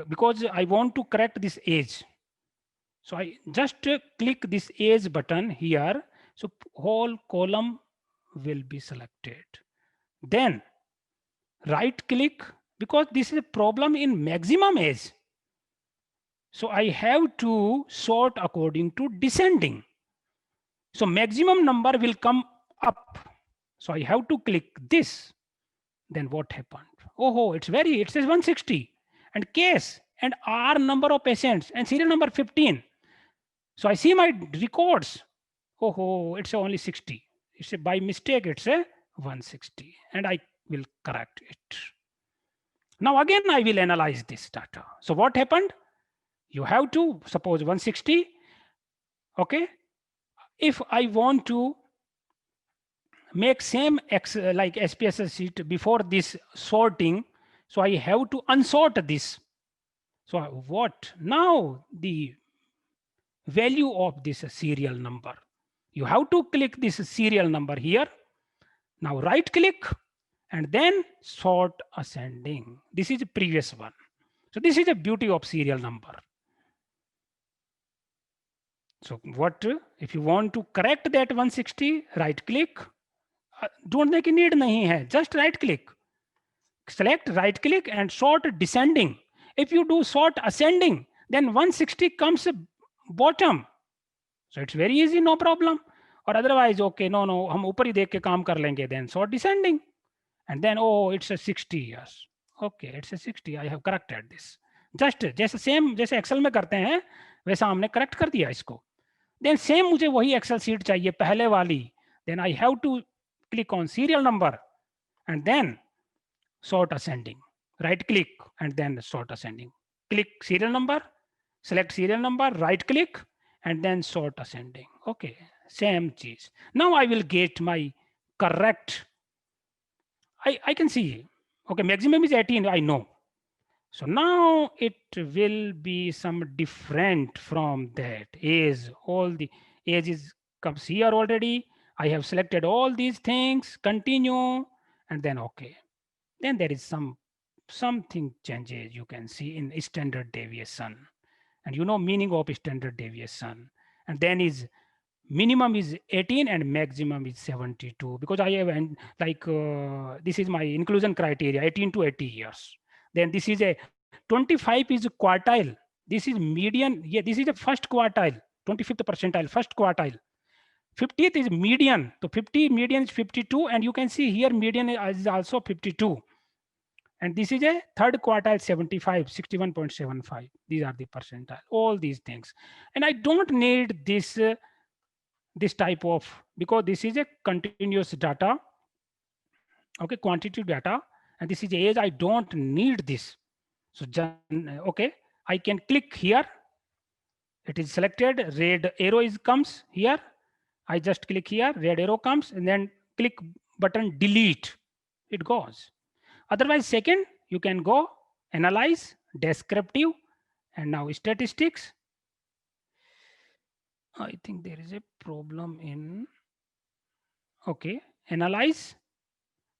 because I want to correct this age. So I just click this age button here. So whole column will be selected. Then right click, because this is a problem in maximum age. So I have to sort according to descending. So maximum number will come up. So I have to click this. Then what happened? Oh, it says 160 and case and R number of patients and serial number 15. So I see my records. Oh, it's only 60. It's a, by mistake, it's a 160, and I will correct it. Now again, I will analyze this data. So what happened? You have to suppose 160. Okay. If I want to make same like SPSS sheet before this sorting, so I have to unsort this. So what now? The value of this serial number. You have to click this serial number here. Now right click and then sort ascending. This is the previous one. So this is the beauty of serial number. So what if you want to correct that 160, right click. ढूंढने की need नहीं है, just right click. Select, right click and sort descending. If you do sort ascending, then 160 comes bottom. So it's very easy, no problem. Or otherwise, okay, no, हम ऊपर ही देख के काम कर लेंगे. Then sort descending, and then oh, it's a 60 years. Okay, it's a 60. I have corrected this. Just जैसे same जैसे Excel में करते हैं वैसा हमने correct कर दिया इसको. Then same मुझे वही Excel sheet चाहिए पहले वाली. Then I have to click on serial number and then sort ascending. Right click and then sort ascending. Click serial number, select serial number, right click and then sort ascending. Okay, same cheese. Now I will get my correct. I can see, okay, maximum is 18, I know. So now it will be some different from that. Age, all the ages comes here already. I have selected all these things, continue, and then okay. Then there is something changes you can see in standard deviation. And you know meaning of standard deviation. And then is minimum is 18 and maximum is 72, because I have like this is my inclusion criteria 18 to 80 years. Then this is a 25 is a quartile. This is median. Yeah, this is the first quartile, 25th percentile, first quartile. 50th is median. So 50 median is 52, and you can see here median is also 52. And this is a third quartile 75, 61.75. These are the percentile, all these things. And I don't need this type of, because this is a continuous data. Okay, quantitative data, and this is age. I don't need this. So okay, I can click here. It is selected. Red arrow is comes here. I just click here. Red arrow comes, and then click button delete. It goes. Otherwise, second, you can go analyze, descriptive, and now statistics. I think there is a problem in, okay, analyze,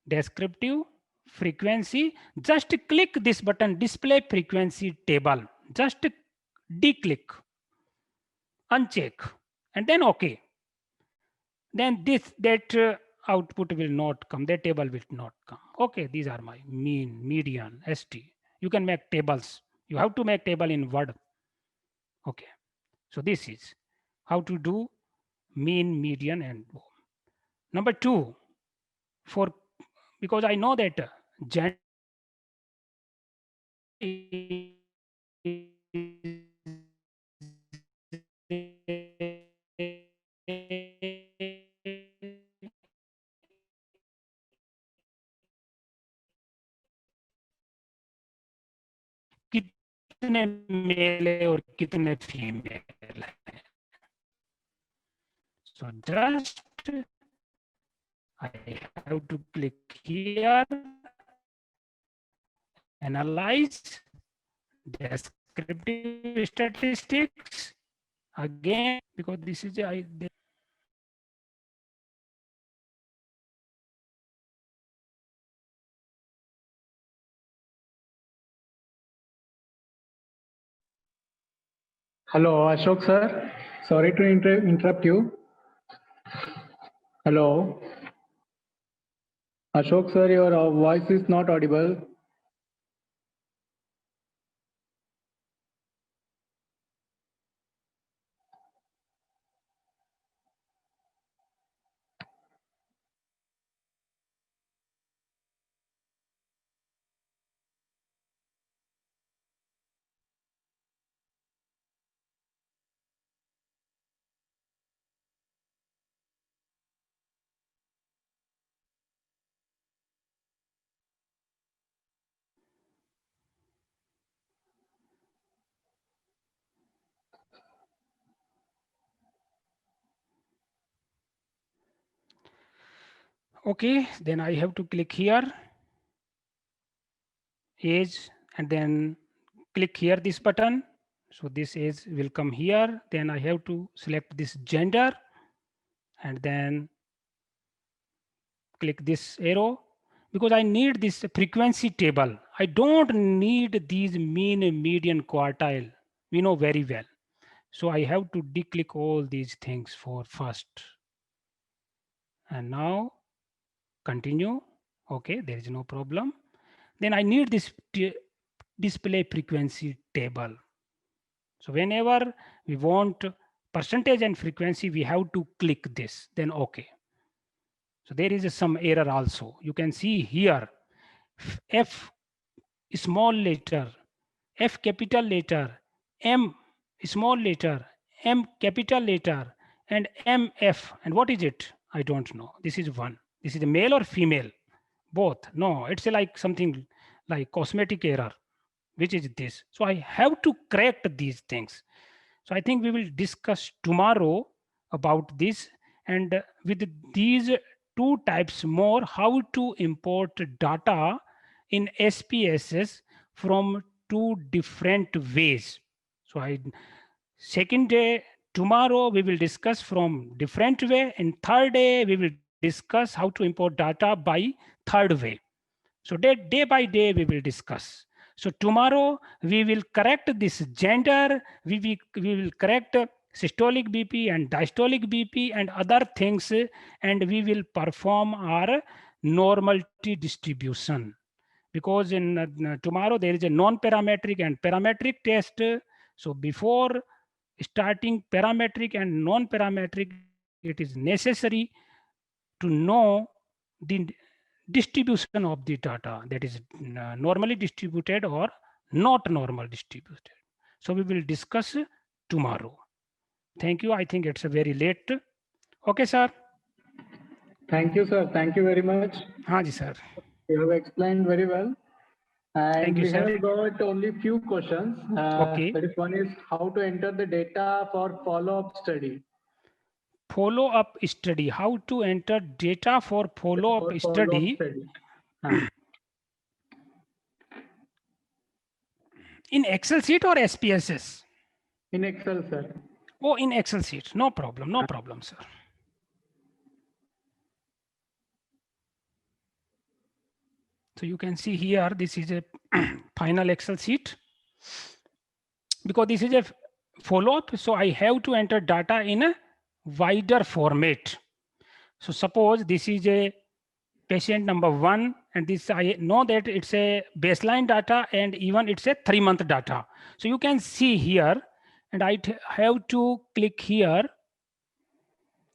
descriptive, frequency. Just click this button, display frequency table. Just de-click, uncheck, and then okay. Then that output will not come, that table will not come. Okay, these are my mean, median, ST. You can make tables. You have to make table in Word. Okay, so this is how to do mean, median, and number two, for because I know that gender कितने mail है और कितने female है. So just I have to click here, analyze, descriptive statistics. Again, because this is Hello, Ashok sir. Sorry to interrupt you. Hello. Ashok sir, your voice is not audible. okay. Then I have to click here, age, and then click here this button. So this age will come here. Then I have to select this gender, and then click this arrow because I need this frequency table. I don't need these mean, median, quartile. We know very well. So I have to declick all these things for first. And now continue. Okay, there is no problem. Then I need this display frequency table. So whenever we want percentage and frequency, we have to click this, then okay. So there is some error also. You can see here, F small letter, F capital letter, M small letter, M capital letter, and MF. And what is it? I don't know. This is one. This is a male or female? Both. No, it's like something like cosmetic error. Which is this? So I have to correct these things. So I think we will discuss tomorrow about this, and with these two types more, how to import data in SPSS from two different ways. So second day tomorrow we will discuss from different way, and third day we will discuss how to import data by third way. So day by day we will discuss. So tomorrow we will correct this gender, we will correct systolic BP and diastolic BP and other things, and we will perform our normality distribution. Because in tomorrow there is a non-parametric and parametric test. So before starting parametric and non-parametric, it is necessary to know the distribution of the data, that is normally distributed or not normal distributed. So we will discuss tomorrow. Thank you. I think it's a very late. Okay, sir. Thank you, sir. Thank you very much. हाँ जी sir. You have explained very well. And Thank you, we sir. have got only few questions. Okay. That is, one is how to enter the data for follow-up study. Follow-up study. How to enter data for follow-up For study in Excel sheet or SPSS? in Excel, sir. Oh, in Excel sheet. No problem. No problem, sir. So you can see here, this is a final Excel sheet. Because this is a follow-up, so I have to enter data in a wider format. So suppose this is a patient number 1, and this I know that it's a baseline data and even it's a 3-month data. So you can see here, and I have to click here,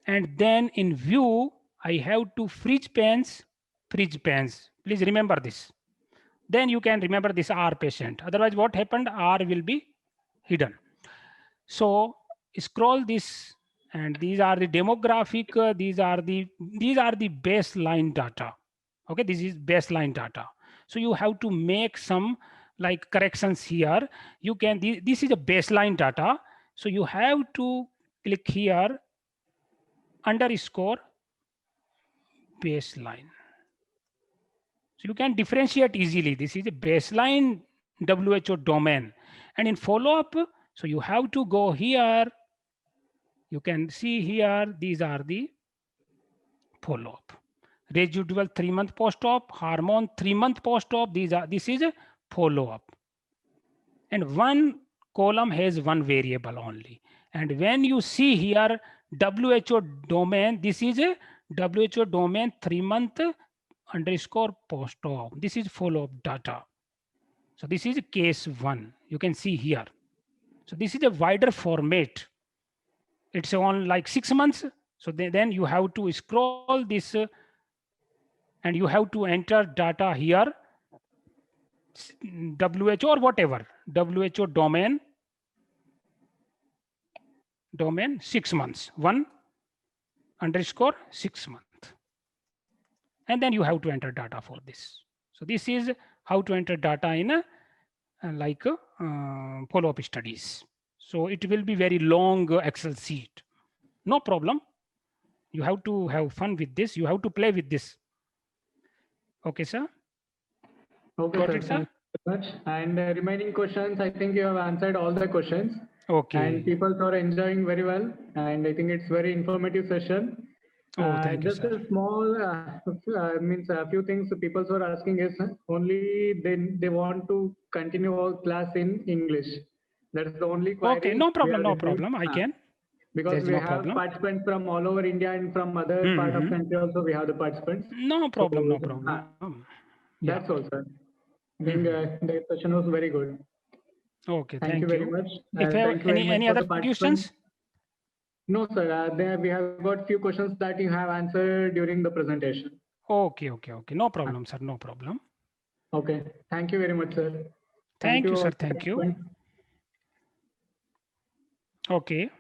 and then in view, I have to freeze panes. Please remember this. Then you can remember this R patient. Otherwise, what happened? R will be hidden. So scroll this, and these are the demographic. These are the baseline data. Okay, this is baseline data. So you have to make some like corrections here. You can. This is a baseline data. So you have to click here underscore baseline. So you can differentiate easily. This is a baseline WHO domain. And in follow-up, so you have to go here. You can see here, these are the follow-up. Residual 3-month post-op, hormone 3-month post-op. This is a follow-up. And one column has one variable only. And when you see here WHO domain, this is a WHO domain 3-month underscore post-op. This is follow-up data. So this is case 1. You can see here. So this is a wider format. It's on like 6 months. So then you have to scroll this and you have to enter data here. WHO or whatever. WHO domain 6 months. 1 underscore 6 month. And then you have to enter data for this. So this is how to enter data in a follow-up studies. So it will be very long Excel sheet. No problem. You have to have fun with this. You have to play with this. Okay, sir. Okay, Got sir. it, sir? Thank you very much. And remaining questions, I think you have answered all the questions. Okay. And people are enjoying very well. And I think it's very informative session. Oh, thank you, Just sir. a small, means a few things people were asking is only they want to continue our class in English. That's the only query. Okay, no problem, we no have received. problem. I can. Because There's we no have problem. participants from all over India and from other part of country also we have the participants. No problem, So, no problem. That's all, sir. I think the session was very good. Okay, Thank you very much. If you have Thank you very much any for other the participants. questions? No, sir. There we have got few questions that you have answered during the presentation. Okay. No problem, sir. No problem. Okay. Thank you very much, sir. Thank you, sir. all Thank you. participants. Okay.